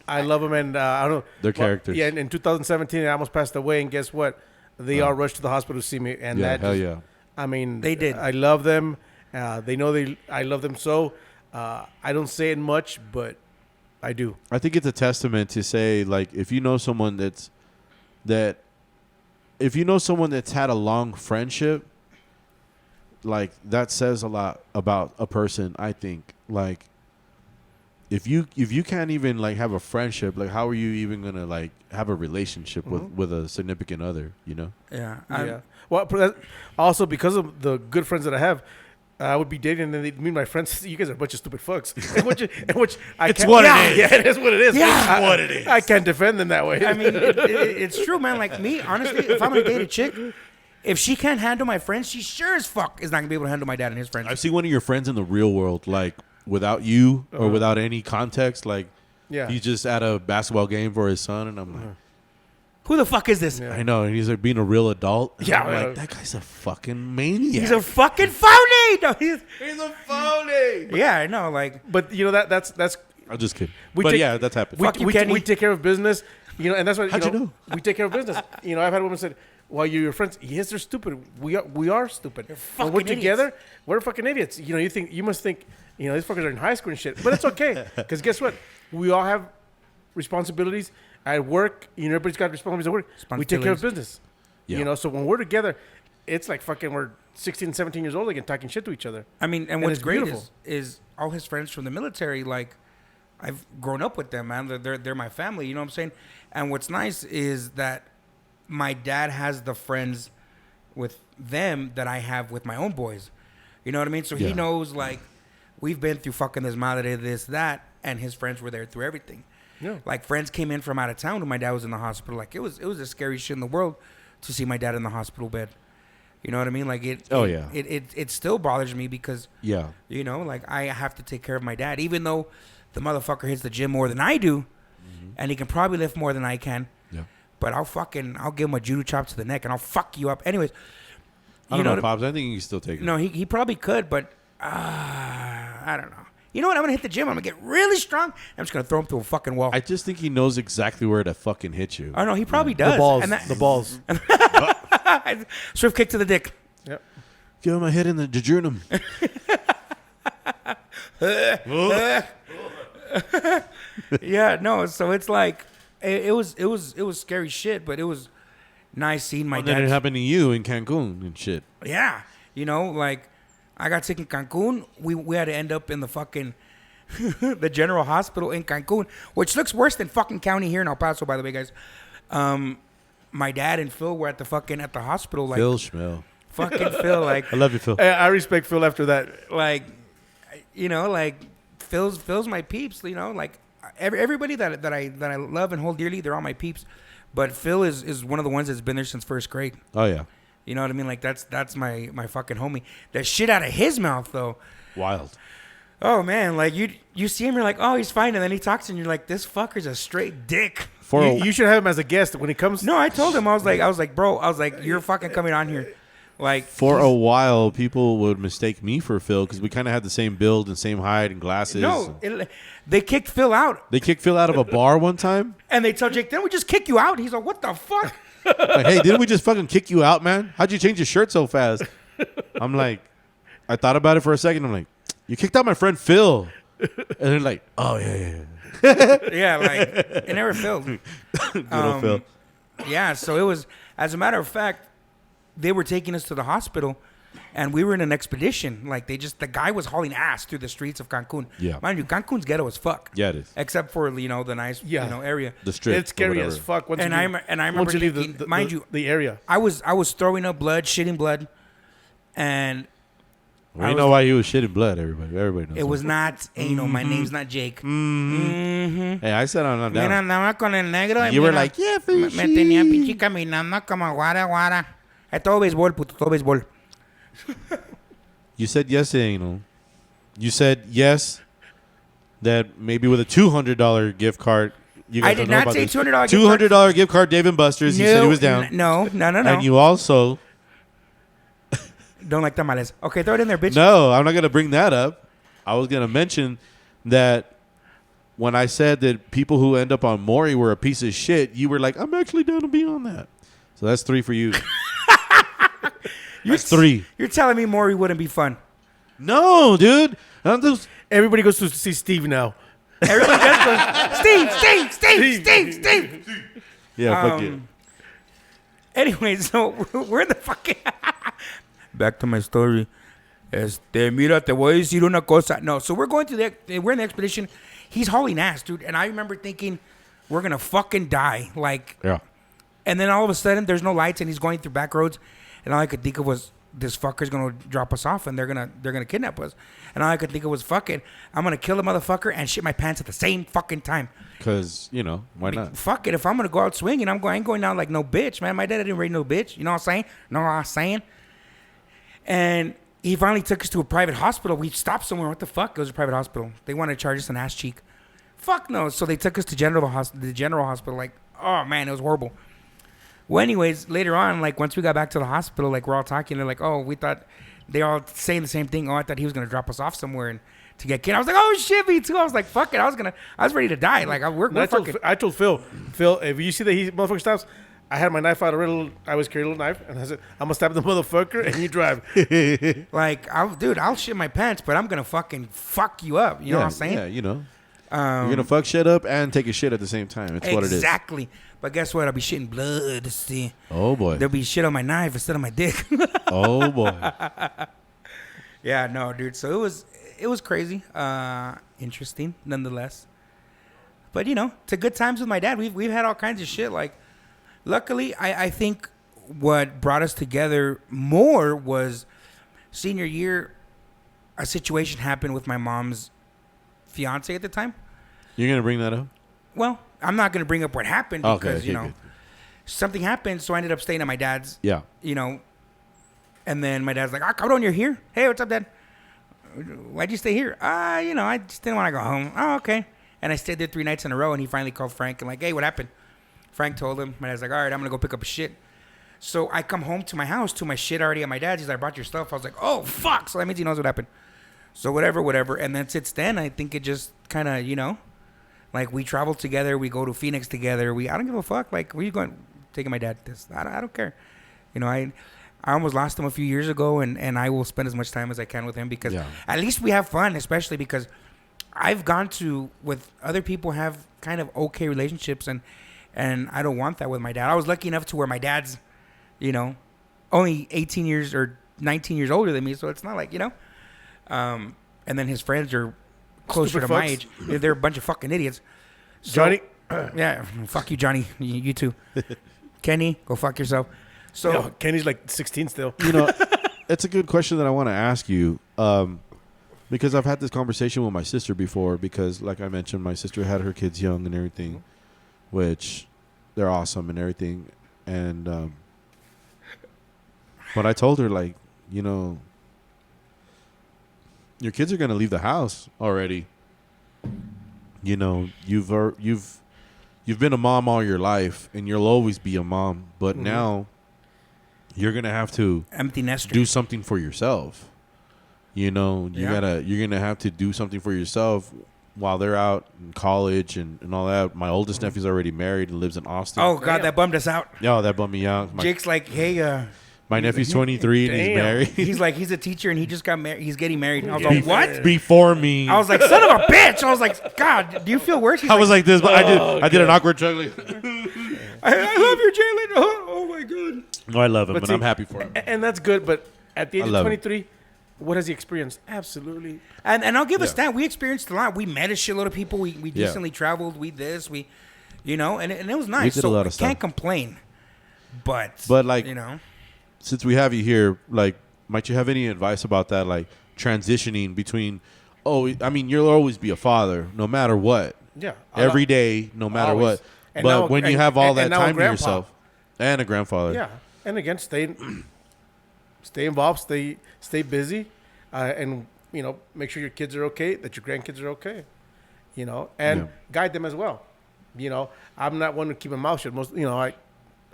Speaker 3: I love them, and I don't know.
Speaker 2: They're characters.
Speaker 3: Yeah, in 2017, I almost passed away, and guess what? They all rushed to the hospital to see me, and
Speaker 2: Yeah,
Speaker 3: that
Speaker 2: hell
Speaker 3: just,
Speaker 2: yeah.
Speaker 3: I mean,
Speaker 1: They did.
Speaker 3: I love them. They know I love them so. I don't say it much, but I do.
Speaker 2: I think it's a testament to say, if you know someone that's had a long friendship, that says a lot about a person. I think, if you can't even have a friendship, how are you even gonna have a relationship with a significant other?
Speaker 1: Yeah.
Speaker 3: Yeah. Well, also because of the good friends that I have, I would be dating, and then me and my friends, you guys are a bunch of stupid fucks. which I
Speaker 2: It's
Speaker 3: can't,
Speaker 2: what it
Speaker 3: yeah,
Speaker 2: is.
Speaker 3: Yeah, it is what it is.
Speaker 1: Yeah.
Speaker 3: What it is. I can't defend them that way.
Speaker 1: I mean, it's true, man. Like me, honestly, if I'm gonna date a chick, if she can't handle my friends, she sure as fuck is not gonna be able to handle my dad and his friends.
Speaker 2: I've seen one of your friends in the real world, without you or without any context,
Speaker 3: yeah.
Speaker 2: he's just at a basketball game for his son, and I'm like,
Speaker 1: Who the fuck is this?
Speaker 3: Yeah.
Speaker 2: I know, and he's being a real adult. And
Speaker 3: Yeah,
Speaker 2: I'm
Speaker 3: yeah.
Speaker 2: that guy's a fucking maniac.
Speaker 1: He's a fucking phony. No,
Speaker 2: he's a phony.
Speaker 1: yeah, I know.
Speaker 3: But that's
Speaker 2: I'm just kidding.
Speaker 3: We
Speaker 2: But
Speaker 3: take-
Speaker 2: yeah, that's happened.
Speaker 1: Fuck you, Kenny.
Speaker 3: we take care of business, and that's what
Speaker 2: How'd you know?
Speaker 3: we take care of business. I've had women say, "Well, you're your friends." Yes, they're stupid. We are stupid.
Speaker 1: They're
Speaker 3: When we're
Speaker 1: fucking
Speaker 3: together, we're fucking idiots. You must think, these fuckers are in high school and shit. But it's okay, because guess what? We all have responsibilities at work. Everybody's got responsibilities at work. We take care of business.
Speaker 2: Yeah.
Speaker 3: So when we're together, it's like fucking we're 16, 17 years old again, talking shit to each other.
Speaker 1: I mean, and
Speaker 3: And
Speaker 1: what's
Speaker 3: it's
Speaker 1: great
Speaker 3: beautiful.
Speaker 1: is all his friends from the military. I've grown up with them, man. They're my family. You know what I'm saying? And what's nice is that my dad has the friends with them that I have with my own boys. You know what I mean? So he knows, like, we've been through fucking this madre, this, that, and his friends were there through everything.
Speaker 3: Yeah.
Speaker 1: Like, friends came in from out of town when my dad was in the hospital. Like, it was the scariest shit in the world to see my dad in the hospital bed. You know what I mean? Like, it still bothers me because, you know, like, I have to take care of my dad, even though the motherfucker hits the gym more than I do, and he can probably lift more than I can. Yeah. But I'll give him a judo chop to the neck, and I'll fuck you up. Anyways.
Speaker 2: I don't know, Pops. I think he can still take it.
Speaker 1: No, he probably could, but I don't know. You know what? I'm going to hit the gym. I'm going to get really strong. I'm just going to throw him through a fucking wall.
Speaker 2: I just think he knows exactly where to fucking hit you.
Speaker 1: Oh, no, he probably does.
Speaker 3: The balls.
Speaker 1: Swift kick to the dick.
Speaker 2: Yep. Give him a hit in the jejunum.
Speaker 1: Yeah, no. So it's like it was scary shit, but it was nice seeing my dad.
Speaker 2: Then it happened to you in Cancun and shit.
Speaker 1: Yeah, you know, like I got sick in Cancun. We had to end up in the fucking the general hospital in Cancun, which looks worse than fucking county here in El Paso, by the way, guys. My dad and Phil were at the hospital. Like
Speaker 2: Phil Schmel.
Speaker 1: Fucking Phil, like
Speaker 2: I love you, Phil.
Speaker 3: I respect Phil after that.
Speaker 1: Like, you know, like Phil's my peeps. You know, like everybody that I love and hold dearly, they're all my peeps. But Phil is one of the ones that's been there since first grade.
Speaker 2: Oh yeah.
Speaker 1: You know what I mean? Like that's my fucking homie. The shit out of his mouth though.
Speaker 2: Wild.
Speaker 1: Oh man, like you see him, you're like, oh, he's fine, and then he talks and you're like, this fucker's a straight dick.
Speaker 3: You should have him as a guest when he comes.
Speaker 1: No, I told him I was like, bro, you're fucking coming on here. Like
Speaker 2: for a while, people would mistake me for Phil because we kind of had the same build and same height and glasses.
Speaker 1: No, they kicked Phil out.
Speaker 2: They kicked Phil out of a bar one time,
Speaker 1: and they tell Jake, "Didn't we just kick you out?" He's like, "What the fuck?"
Speaker 2: Like, hey, didn't we just fucking kick you out, man? How'd you change your shirt so fast? I'm like, I thought about it for a second. I'm like, you kicked out my friend Phil, and they're like, oh yeah.
Speaker 1: Yeah, like it never failed.
Speaker 2: Good old Phil.
Speaker 1: Yeah, so it was. As a matter of fact, they were taking us to the hospital, and we were in an expedition. Like the guy was hauling ass through the streets of Cancun.
Speaker 2: Yeah,
Speaker 1: mind you, Cancun's ghetto as fuck.
Speaker 2: Yeah, it is.
Speaker 1: Except for the nice area.
Speaker 2: The strip.
Speaker 3: It's scary as fuck.
Speaker 1: I remember thinking, mind you,
Speaker 3: the area.
Speaker 1: I was throwing up blood, shitting blood, and.
Speaker 2: We know why he was shitting blood. Everybody knows.
Speaker 1: It was not anal. My name's not Jake.
Speaker 2: Hey, I said I'm down.
Speaker 1: Andaba con el negro.
Speaker 2: You were like, yeah,
Speaker 1: me tenía pinche caminando como guara. Es todo béisbol, puto, todo béisbol.
Speaker 2: You said yes to anal. You said yes that maybe with a $200 gift card. You guys
Speaker 1: I did not say $200 gift card.
Speaker 2: $200 gift card, Dave & Buster's. No, you said he was down.
Speaker 1: No.
Speaker 2: And you also...
Speaker 1: Don't like tamales. Okay, throw it in there, bitch.
Speaker 2: No, I'm not going to bring that up. I was going to mention that when I said that people who end up on Maury were a piece of shit, you were like, I'm actually down to be on that. So that's 3 for you. That's 3.
Speaker 1: You're telling me Maury wouldn't be fun?
Speaker 2: No, dude.
Speaker 3: Everybody goes to see Steve now.
Speaker 1: Everybody does go, Steve.
Speaker 2: Yeah, fuck it.
Speaker 1: Anyway, so we're in the fucking... Back to my story. Mira, te voy a decir una cosa. No, so we're in the expedition. He's hauling ass, dude. And I remember thinking, we're going to fucking die. Like,
Speaker 2: yeah.
Speaker 1: And then all of a sudden, there's no lights and he's going through back roads. And all I could think of was, this fucker's going to drop us off and they're gonna kidnap us. And all I could think of was, fucking, I'm going to kill the motherfucker and shit my pants at the same fucking time.
Speaker 2: Because, why not?
Speaker 1: Fuck it. If I'm going to go out swinging, I ain't going down like no bitch, man. My dad didn't raise no bitch. You know what I'm saying? And he finally took us to a private hospital. We stopped somewhere. What the fuck? It was a private hospital. They wanted to charge us an ass cheek. Fuck no. So they took us to the general hospital. Like, oh, man, it was horrible. Well, anyways, later on, like, once we got back to the hospital, like, we're all talking. They're like, oh, we thought... They all saying the same thing. Oh, I thought he was going to drop us off somewhere and to get kid. I was like, oh, shit, me too. I was like, fuck it. I was ready to die. Like,
Speaker 3: I told Phil, if you see that he motherfucker stops... I had my knife out I was carrying a little knife, and I said, I'm going to stab the motherfucker, and you drive.
Speaker 1: Like, I'll shit my pants, but I'm going to fucking fuck you up. You know what I'm saying?
Speaker 2: Yeah, you're going to fuck shit up and take a shit at the same time. It's what it is.
Speaker 1: Exactly. But guess what? I'll be shitting blood. See?
Speaker 2: Oh, boy.
Speaker 1: There'll be shit on my knife instead of my dick.
Speaker 2: Oh, boy.
Speaker 1: Yeah, no, dude. So it was crazy. Interesting, nonetheless. But, to good times with my dad. We've had all kinds of shit, like, luckily, I think what brought us together more was senior year. a situation happened with my mom's fiance at the time.
Speaker 2: You're gonna bring that up?
Speaker 1: Well, I'm not gonna bring up what happened because
Speaker 2: Okay,
Speaker 1: you know
Speaker 2: good.
Speaker 1: something happened, so I ended up staying at my dad's.
Speaker 2: Yeah.
Speaker 1: You know, and then my dad's like, "Ah, cabrón, you're here. Hey, what's up, Dad? Why'd you stay here? You know, I just didn't want to go home. Oh, okay." And I stayed there 3 nights in a row, and he finally called Frank and like, "Hey, what happened?" Frank told him. My dad's like, "All right, I'm gonna go pick up a shit." So I come home to my house to my shit already at my dad's. He's like, "I brought your stuff." I was like, "Oh fuck!" So that means he knows what happened. So whatever. And then since then, I think it just kind of, you know, like we travel together. We go to Phoenix together. I don't give a fuck. Like, where you going? Taking my dad. I don't care. You know, I almost lost him a few years ago, and I will spend as much time as I can with him because at least we have fun, especially because I've gone to with other people have kind of okay relationships, and I don't want that with my dad. I was lucky enough to where my dad's, you know, only 18 years or 19 years older than me, so it's not like, you know. And then his friends are closer
Speaker 3: Stupid
Speaker 1: to my
Speaker 3: fucks.
Speaker 1: age. They're a bunch of fucking idiots. So,
Speaker 3: Johnny.
Speaker 1: Yeah, fuck you, Johnny. You too. Kenny, go fuck yourself. So
Speaker 3: Yo, Kenny's like 16 still.
Speaker 2: You know, it's a good question that I want to ask you. Because I've had this conversation with my sister before. Because, like I mentioned, my sister had her kids young and everything, which they're awesome and everything. And but I told her, like, you know, your kids are gonna leave the house already. You know, you've been a mom all your life, and you'll always be a mom. But now you're gonna have to
Speaker 1: empty nester.
Speaker 2: do something for yourself. You know,
Speaker 1: Yeah.
Speaker 2: you're gonna have to do something for yourself while they're out in college and all that. My oldest nephew's already married and lives in Austin.
Speaker 1: Oh God, that bummed us out.
Speaker 2: Yeah, that bummed me out.
Speaker 1: Jake's like, hey,
Speaker 2: My nephew's 23 and he's
Speaker 3: Damn.
Speaker 2: married.
Speaker 1: he's like, he's a teacher and he just got married. He's getting married. And I was like, what?
Speaker 2: Before me.
Speaker 1: I was like, son of a bitch. I was like, God, do you feel worse? He's
Speaker 2: I was like this, but I did an
Speaker 3: God.
Speaker 2: awkward chuckle.
Speaker 1: I love you, Jalen. Oh my God.
Speaker 2: No, I love him,
Speaker 3: But
Speaker 2: and
Speaker 3: see,
Speaker 2: I'm happy for him.
Speaker 3: And that's good, but at the age
Speaker 2: I
Speaker 3: of
Speaker 2: love
Speaker 3: 23, what has he experienced? Absolutely.
Speaker 1: And I'll give us
Speaker 2: Yeah.
Speaker 1: that. We experienced a lot. We met a shitload of people. We
Speaker 2: Yeah.
Speaker 1: decently traveled. You know, and it was nice.
Speaker 2: did a
Speaker 1: So
Speaker 2: lot
Speaker 1: I
Speaker 2: of stuff.
Speaker 1: can't complain. But
Speaker 2: like,
Speaker 1: you know.
Speaker 2: Since we have you here, like, might you have any advice about that, like, transitioning between, I mean, you'll always be a father, no matter what.
Speaker 3: Yeah.
Speaker 2: Every day, no matter
Speaker 3: Always.
Speaker 2: what.
Speaker 3: And
Speaker 2: But
Speaker 3: now-
Speaker 2: when you
Speaker 3: and-
Speaker 2: have all
Speaker 3: and
Speaker 2: that
Speaker 3: now a
Speaker 2: time to
Speaker 3: grandpa.
Speaker 2: yourself. And a grandfather.
Speaker 3: Yeah. And again, stay involved, stay busy, and, you know, make sure your kids are okay, that your grandkids are okay, you know, and
Speaker 2: Yeah.
Speaker 3: guide them as well. You know, I'm not one to keep my mouth shut. Most, you know,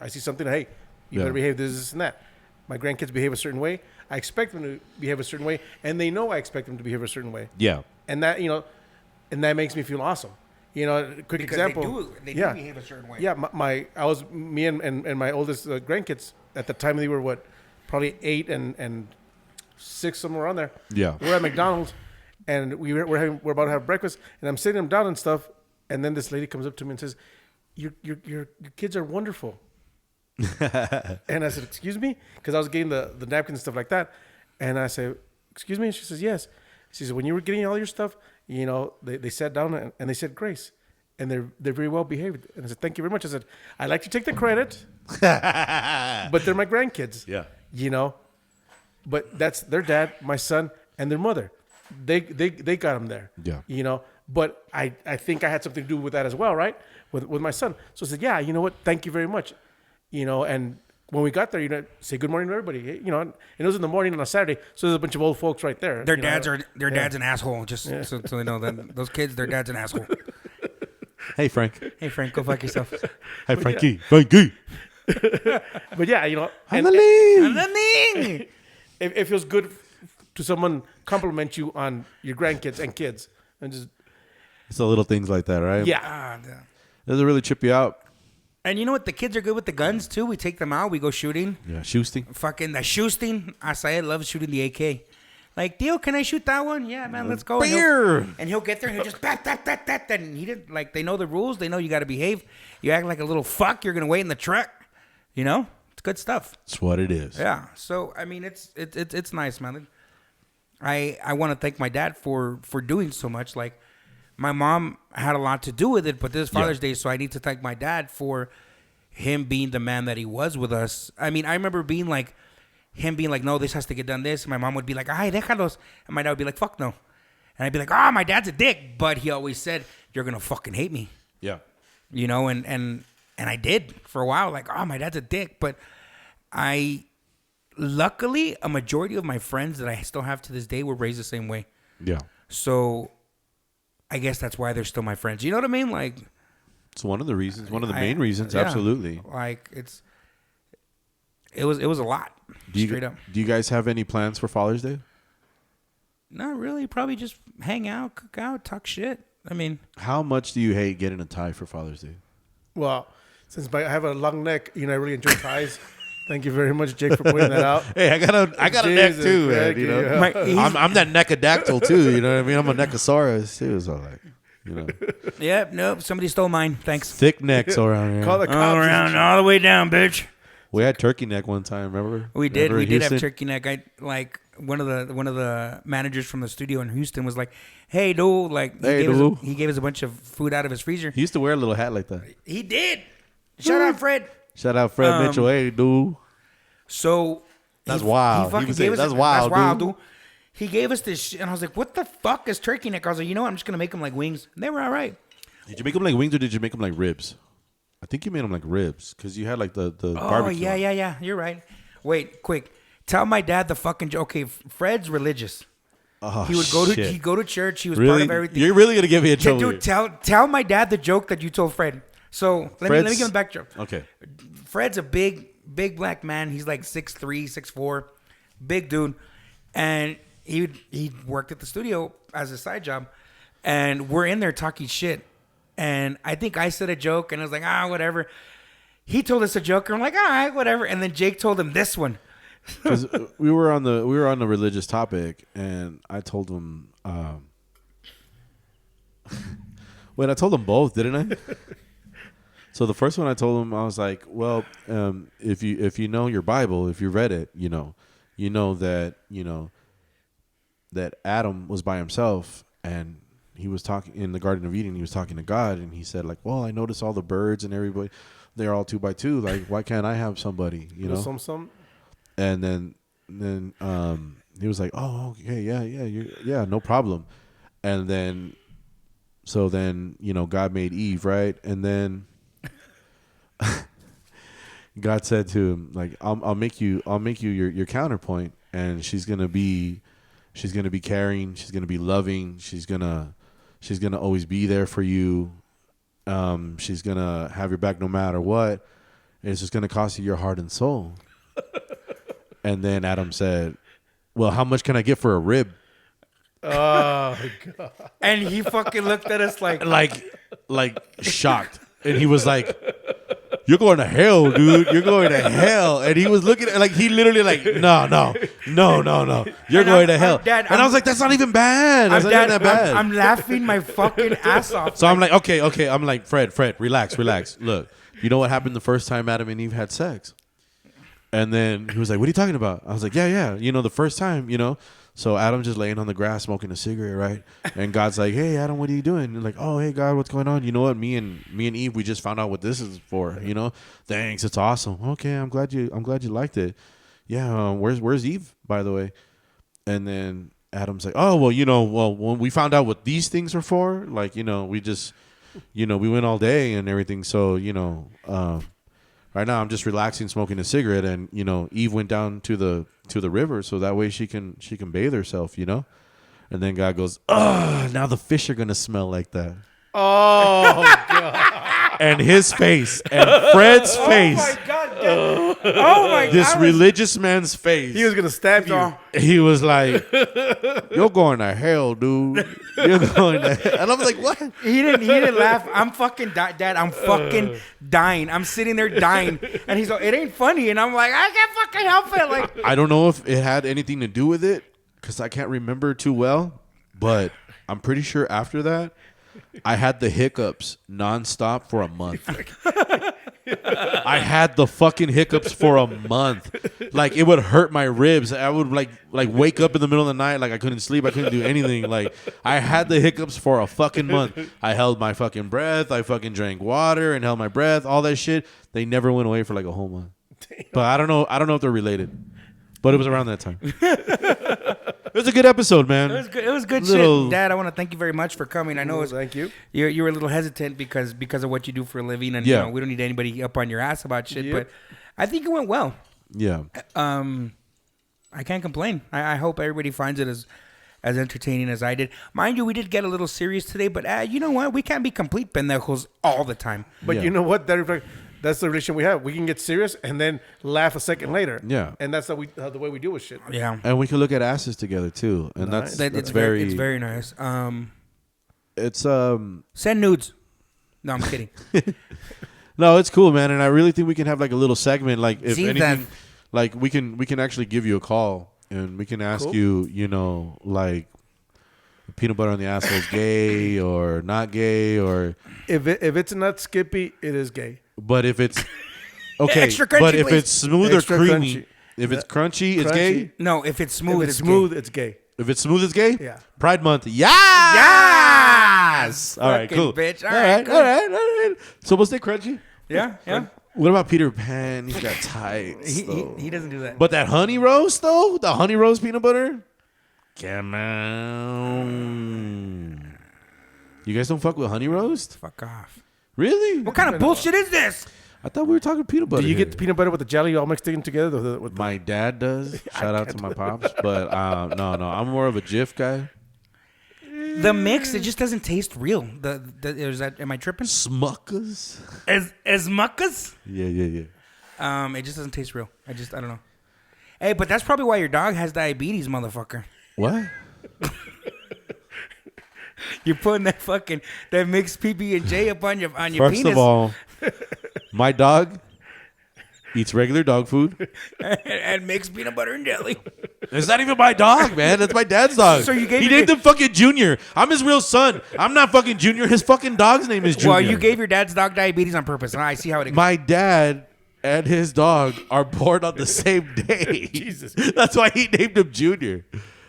Speaker 3: I see something, hey, you
Speaker 2: Yeah.
Speaker 3: better behave this and that. My grandkids behave a certain way. I expect them to behave a certain way, and they know I expect them to behave a certain way.
Speaker 2: Yeah.
Speaker 3: And that, you know, and that makes me feel awesome. You know, a quick
Speaker 1: Because
Speaker 3: example.
Speaker 1: they do behave a certain way.
Speaker 3: Yeah, me and my oldest grandkids at the time, they were what, probably 8 and 6, somewhere around there.
Speaker 2: Yeah.
Speaker 3: We're at McDonald's, and we're about to have breakfast, and I'm sitting them down and stuff, and then this lady comes up to me and says, "Your kids are wonderful." And I said, "Excuse me," because I was getting the napkins and stuff like that, and I said, "Excuse me," and she says, "Yes." She said, "When you were getting all your stuff, you know, they sat down and they said grace, and they're very well behaved." And I said, "Thank you very much." I said, "I'd like to take the credit, but they're my grandkids."
Speaker 2: Yeah.
Speaker 3: You know, but that's their dad, my son, and their mother. They got them there.
Speaker 2: Yeah.
Speaker 3: You know, but I think I had something to do with that as well, right? With my son. So I said, "Yeah, you know what? Thank you very much." You know, and when we got there, you know, say good morning to everybody. You know, and it was in the morning on a Saturday, so there's a bunch of old folks right there.
Speaker 1: Their
Speaker 3: you
Speaker 1: dads
Speaker 3: know.
Speaker 1: are dad's an asshole. Just so they know that those kids, their dad's an asshole.
Speaker 2: Hey, Frank.
Speaker 1: Hey Frank, go fuck yourself.
Speaker 2: Hey, Frankie. Frankie.
Speaker 3: But yeah, you know,
Speaker 2: I'm the lead.
Speaker 1: Nothing.
Speaker 3: it feels good to someone compliment you on your grandkids and kids, and just
Speaker 2: It's the little things like that, right?
Speaker 3: yeah.
Speaker 2: Does it really trip you out?
Speaker 1: And you know what? The kids are good with the guns too. We take them out. We go shooting.
Speaker 2: Yeah. Shooting.
Speaker 1: Fucking the shooting. Asael loves shooting the AK. Like, Dio, can I shoot that one? Yeah, man, let's go. And he'll get there and he'll just bat. And he did, like, they know the rules. They know you got to behave. You act like a little fuck. You're gonna wait in the truck. You know, it's good stuff.
Speaker 2: It's what it is.
Speaker 1: Yeah. So I mean, it's nice, man. I want to thank my dad for doing so much. Like, my mom had a lot to do with it, but this is Father's Day, so I need to thank my dad for him being the man that he was with us. I mean, I remember being like, him being like, no, this has to get done this. And my mom would be like, ay, déjalos. And my dad would be like, fuck no. And I'd be like, my dad's a dick. But he always said, you're going to fucking hate me.
Speaker 2: Yeah.
Speaker 1: You know, and I did for a while. Like, my dad's a dick. But luckily, a majority of my friends that I still have to this day were raised the same way.
Speaker 2: Yeah.
Speaker 1: So I guess that's why they're still my friends. You know what I mean? Like,
Speaker 2: it's one of the reasons, one of the main reasons.
Speaker 1: Yeah,
Speaker 2: absolutely.
Speaker 1: Like it was a lot. Straight up.
Speaker 2: Do you guys have any plans for Father's Day?
Speaker 1: Not really. Probably just hang out, cook out, talk shit. I mean,
Speaker 2: how much do you hate getting a tie for Father's Day?
Speaker 3: Well, since I have a long neck, I really enjoy ties. Thank you very much, Jake, for pointing that out.
Speaker 2: Hey, I got a neck too, man. You know, I'm that neckadactyl too. You know what I mean? I'm a neckosaurus too. So like, you know.
Speaker 1: Yep. Nope. Somebody stole mine. Thanks.
Speaker 2: Thick necks around here.
Speaker 3: Call the cops.
Speaker 1: All around, all the way down, bitch.
Speaker 2: We had turkey neck one time. Remember?
Speaker 1: We did.
Speaker 2: Remember
Speaker 1: We did have
Speaker 2: Houston?
Speaker 1: turkey neck. One of the managers from the studio in Houston was like, "Hey, dude!" Like, he gave us a bunch of food out of his freezer.
Speaker 2: He used to wear a little hat like that.
Speaker 1: He did. Shout out, Fred.
Speaker 2: Shout out, Fred Mitchell. Hey, dude.
Speaker 1: So
Speaker 2: that's wild.
Speaker 1: He fucking gave us that's wild, dude. He gave us this shit, and I was like, "What the fuck is turkey neck?" I was like, "You know what? I'm just gonna make them like wings." And they were all right.
Speaker 2: Did you make them like wings or did you make them like ribs? I think you made them like ribs because you had like the barbecue.
Speaker 1: Oh yeah. You're right. Wait, quick. Tell my dad the fucking joke. Okay, Fred's religious.
Speaker 2: Oh,
Speaker 1: he would go to church. He was
Speaker 2: really?
Speaker 1: part of everything.
Speaker 2: You're really gonna give me a trouble.
Speaker 1: Dude, tell my dad the joke that you told Fred. So let me give him back joke.
Speaker 2: Okay.
Speaker 1: Fred's a big black man. He's like 6'3", 6'4", big dude, and he worked at the studio as a side job, and we're in there talking shit, and I think I said a joke, and I was like, whatever. He told us a joke, and I'm like, all right, whatever, and then Jake told him this one.
Speaker 2: Because we were on the religious topic, and I told him. Wait, I told them both, didn't I? So the first one I told him, I was like, well, if you know your Bible, if you read it, you know that that Adam was by himself, and he was talking in the Garden of Eden. He was talking to God, and he said like, well, I noticed all the birds and everybody, they're all 2 by 2. Like, why can't I have somebody? You know,
Speaker 3: some.
Speaker 2: And then he was like, oh, okay, yeah, no problem. And then, so then, God made Eve, right? And then God said to him, like, I'll make you your counterpoint, and she's gonna be caring, she's gonna be loving, she's gonna always be there for you. She's gonna have your back no matter what. And it's just gonna cost you your heart and soul. And then Adam said, well, how much can I get for a rib?
Speaker 3: Oh, God.
Speaker 1: And he fucking looked at us like
Speaker 2: shocked. And he was like, you're going to hell, dude. You're going to hell. And he was looking at, like, he literally like, no. You're going to hell.
Speaker 1: Dad,
Speaker 2: and I was like, that's not even bad. That's not even that bad.
Speaker 1: I'm laughing my fucking ass off.
Speaker 2: So I'm like, okay. I'm like, Fred, relax. Look, you know what happened the first time Adam and Eve had sex? And then he was like, what are you talking about? I was like, yeah. The first time, So Adam's just laying on the grass smoking a cigarette, right? And God's like, hey, Adam, what are you doing? And like, oh, hey, God, what's going on? You know what? Me and Eve, we just found out what this is for, Thanks, it's awesome. Okay, I'm glad you liked it. Yeah, where's Eve, by the way? And then Adam's like, oh, well, when we found out what these things are for, like, we just, we went all day and everything. So, right now, I'm just relaxing, smoking a cigarette, and Eve went down to the river so that way she can bathe herself, And then God goes, "Oh, now the fish are gonna smell like that."
Speaker 3: Oh God!
Speaker 2: And his face and Fred's face.
Speaker 1: Oh my God! Oh my God!
Speaker 2: This religious man's face.
Speaker 3: He was gonna stab you.
Speaker 2: He was like, "You're going to hell, dude. You're going to hell." And I'm like, "What?"
Speaker 1: He didn't laugh. I'm fucking Dad. I'm fucking dying. I'm sitting there dying, and he's like, "It ain't funny," and I'm like, "I can't fucking help it." Like,
Speaker 2: I don't know if it had anything to do with it because I can't remember too well, but I'm pretty sure after that, I had the hiccups nonstop for a month. I had the fucking hiccups for a month. Like, it would hurt my ribs. I would like wake up in the middle of the night, like I couldn't sleep. I couldn't do anything. Like, I had the hiccups for a fucking month. I held my fucking breath. I fucking drank water and held my breath. All that shit. They never went away for like a whole month. But I don't know if they're related. But it was around that time. It was a good episode, man.
Speaker 1: It was good
Speaker 2: Little-
Speaker 1: shit. Dad, I want to thank you very much for coming. I know
Speaker 3: Thank you.
Speaker 1: you were a little hesitant because of what you do for a living, and
Speaker 2: Yeah.
Speaker 1: we don't need anybody up on your ass about shit.
Speaker 3: Yep.
Speaker 1: But I think it went well.
Speaker 2: Yeah.
Speaker 1: I can't complain. I hope everybody finds it as entertaining as I did. Mind you, we did get a little serious today, but you know what? We can't be complete pendejos all the time.
Speaker 3: But
Speaker 2: Yeah.
Speaker 3: you know what? That's the relation we have. We can get serious and then laugh a second later.
Speaker 2: Yeah.
Speaker 3: And that's the way we deal with shit.
Speaker 1: Yeah.
Speaker 2: And we can look at asses together too, and
Speaker 3: Nice.
Speaker 2: that's
Speaker 1: It's
Speaker 2: very
Speaker 1: very nice.
Speaker 2: it's
Speaker 1: Send nudes. No, I'm kidding.
Speaker 2: no, it's cool, man. And I really think we can have like a little segment, like if
Speaker 1: See
Speaker 2: anything,
Speaker 1: that-
Speaker 2: like we can actually give you a call and we can ask
Speaker 3: Cool.
Speaker 2: you, like peanut butter on the asshole is gay or not gay, or
Speaker 3: If it's not Skippy, it is gay.
Speaker 2: but if it's okay,
Speaker 1: Extra crunchy,
Speaker 2: but if
Speaker 1: please.
Speaker 2: it's smooth
Speaker 3: Extra
Speaker 2: or creamy,
Speaker 3: crunchy.
Speaker 2: if it's crunchy, it's gay.
Speaker 1: No, if it's smooth,
Speaker 3: If
Speaker 1: it's
Speaker 3: it's smooth,
Speaker 1: gay.
Speaker 3: it's gay.
Speaker 2: If it's smooth, it's gay.
Speaker 3: Yeah.
Speaker 2: Pride Month. Yeah.
Speaker 1: Yes.
Speaker 2: All right.
Speaker 1: Fucking
Speaker 2: Cool.
Speaker 1: bitch.
Speaker 2: All right.
Speaker 1: cool.
Speaker 2: All right. So we'll stay crunchy.
Speaker 1: Yeah, yeah.
Speaker 2: What about Peter Pan? He's got tights.
Speaker 1: He doesn't do that.
Speaker 2: But that honey roast, though, the honey roast peanut butter, come on. You guys don't fuck with honey roast?
Speaker 1: Fuck off.
Speaker 2: Really?
Speaker 1: What kind of bullshit is this?
Speaker 2: I thought we were talking peanut butter.
Speaker 3: Do you
Speaker 2: here.
Speaker 3: get the peanut butter with the jelly all mixed in together?
Speaker 2: My dad does. Shout out to my pops. But no, I'm more of a Jif guy.
Speaker 1: The mix, it just doesn't taste real. Is that? Am I tripping?
Speaker 2: Smuckers.
Speaker 1: As muckas?
Speaker 2: Yeah.
Speaker 1: It just doesn't taste real. I don't know. Hey, but that's probably why your dog has diabetes, motherfucker.
Speaker 2: What?
Speaker 1: You're putting that mixed PB&J up on your
Speaker 2: First
Speaker 1: penis.
Speaker 2: of all, my dog eats regular dog food.
Speaker 1: and mixed peanut butter and jelly.
Speaker 2: It's not even my dog, man. That's my dad's dog.
Speaker 1: So you gave
Speaker 2: he
Speaker 1: your
Speaker 2: named him fucking Junior. I'm his real son. I'm not fucking Junior. His fucking dog's name is Junior.
Speaker 1: Well, you gave your dad's dog diabetes on purpose. I see how it goes.
Speaker 2: My dad and his dog are born on the same day.
Speaker 3: Jesus.
Speaker 2: That's why he named him Junior.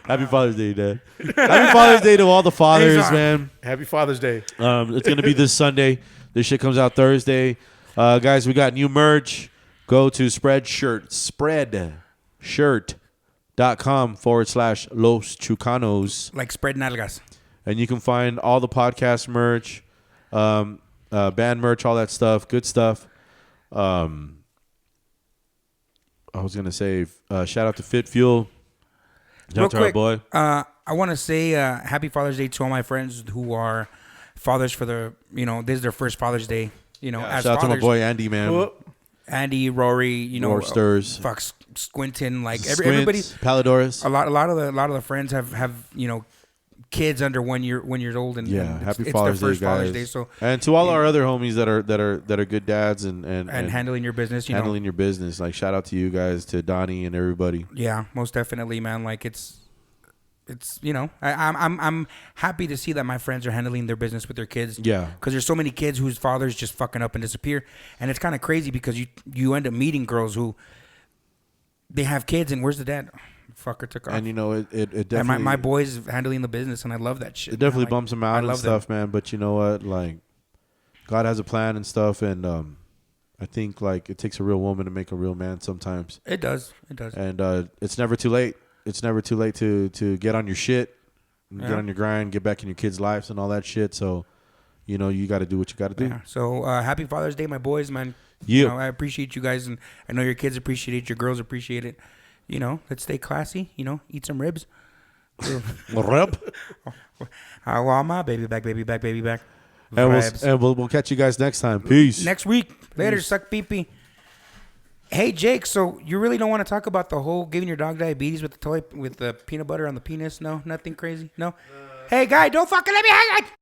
Speaker 2: Happy Father's Day, Dad. Happy Father's Day to all the fathers, man.
Speaker 3: Happy Father's Day.
Speaker 2: It's going to be this Sunday. This shit comes out Thursday. Guys, we got new merch. Go to spreadshirt.com/Los Chucanos.
Speaker 1: Like spread nalgas.
Speaker 2: And you can find all the podcast merch, band merch, all that stuff. Good stuff. I was going to say, shout out to Fit Fuel. Shout out to our boy.
Speaker 1: I want to say happy Father's Day to all my friends who are fathers for this is their first Father's Day. As
Speaker 2: Shout out to
Speaker 1: fathers.
Speaker 2: my boy Andy, man.
Speaker 3: Whoop.
Speaker 1: Andy, Rory,
Speaker 2: Roasters.
Speaker 1: fuck Squintin, like
Speaker 2: Squints,
Speaker 1: everybody.
Speaker 2: Palidorus.
Speaker 1: A lot of the friends have kids under 1 years old, and
Speaker 2: Yeah,
Speaker 1: and
Speaker 2: happy
Speaker 1: it's
Speaker 2: Father's
Speaker 1: their
Speaker 2: Day,
Speaker 1: first
Speaker 2: guys.
Speaker 1: Father's Day. So
Speaker 2: And to all our other homies that are good dads and
Speaker 1: handling your business,
Speaker 2: handling your business, like shout out to you guys, to Donnie and everybody.
Speaker 1: Yeah, most definitely, man. Like it's I'm happy to see that my friends are handling their business with their kids.
Speaker 2: Yeah.
Speaker 1: because there's so many kids whose fathers just fucking up and disappear, and it's kind of crazy because you end up meeting girls who they have kids and where's the dad? Fucker took off.
Speaker 2: And it definitely
Speaker 1: and my boys handling the business, and I love that shit.
Speaker 2: it definitely
Speaker 1: man.
Speaker 2: bumps them out and
Speaker 1: love
Speaker 2: stuff, man. But you know what? Like, God has a plan and stuff, and I think like it takes a real woman to make a real man sometimes.
Speaker 1: It does.
Speaker 2: And it's never too late. It's never too late to get on your shit, and get on your grind, get back in your kids' lives and all that shit. So, you got to do what you got to do.
Speaker 1: Yeah. So happy Father's Day, my boys, man.
Speaker 2: Yeah.
Speaker 1: I appreciate you guys, and I know your kids appreciate it. Your girls appreciate it. Let's stay classy. Eat some ribs.
Speaker 2: Rub.
Speaker 1: I want my baby back.
Speaker 2: And
Speaker 1: Vibes.
Speaker 2: we'll catch you guys next time. Peace.
Speaker 1: Next week. Later, suck pee-pee. Hey, Jake, so you really don't want to talk about the whole giving your dog diabetes with the peanut butter on the penis? No? Nothing crazy? No? Hey, guy, don't fucking let me hang.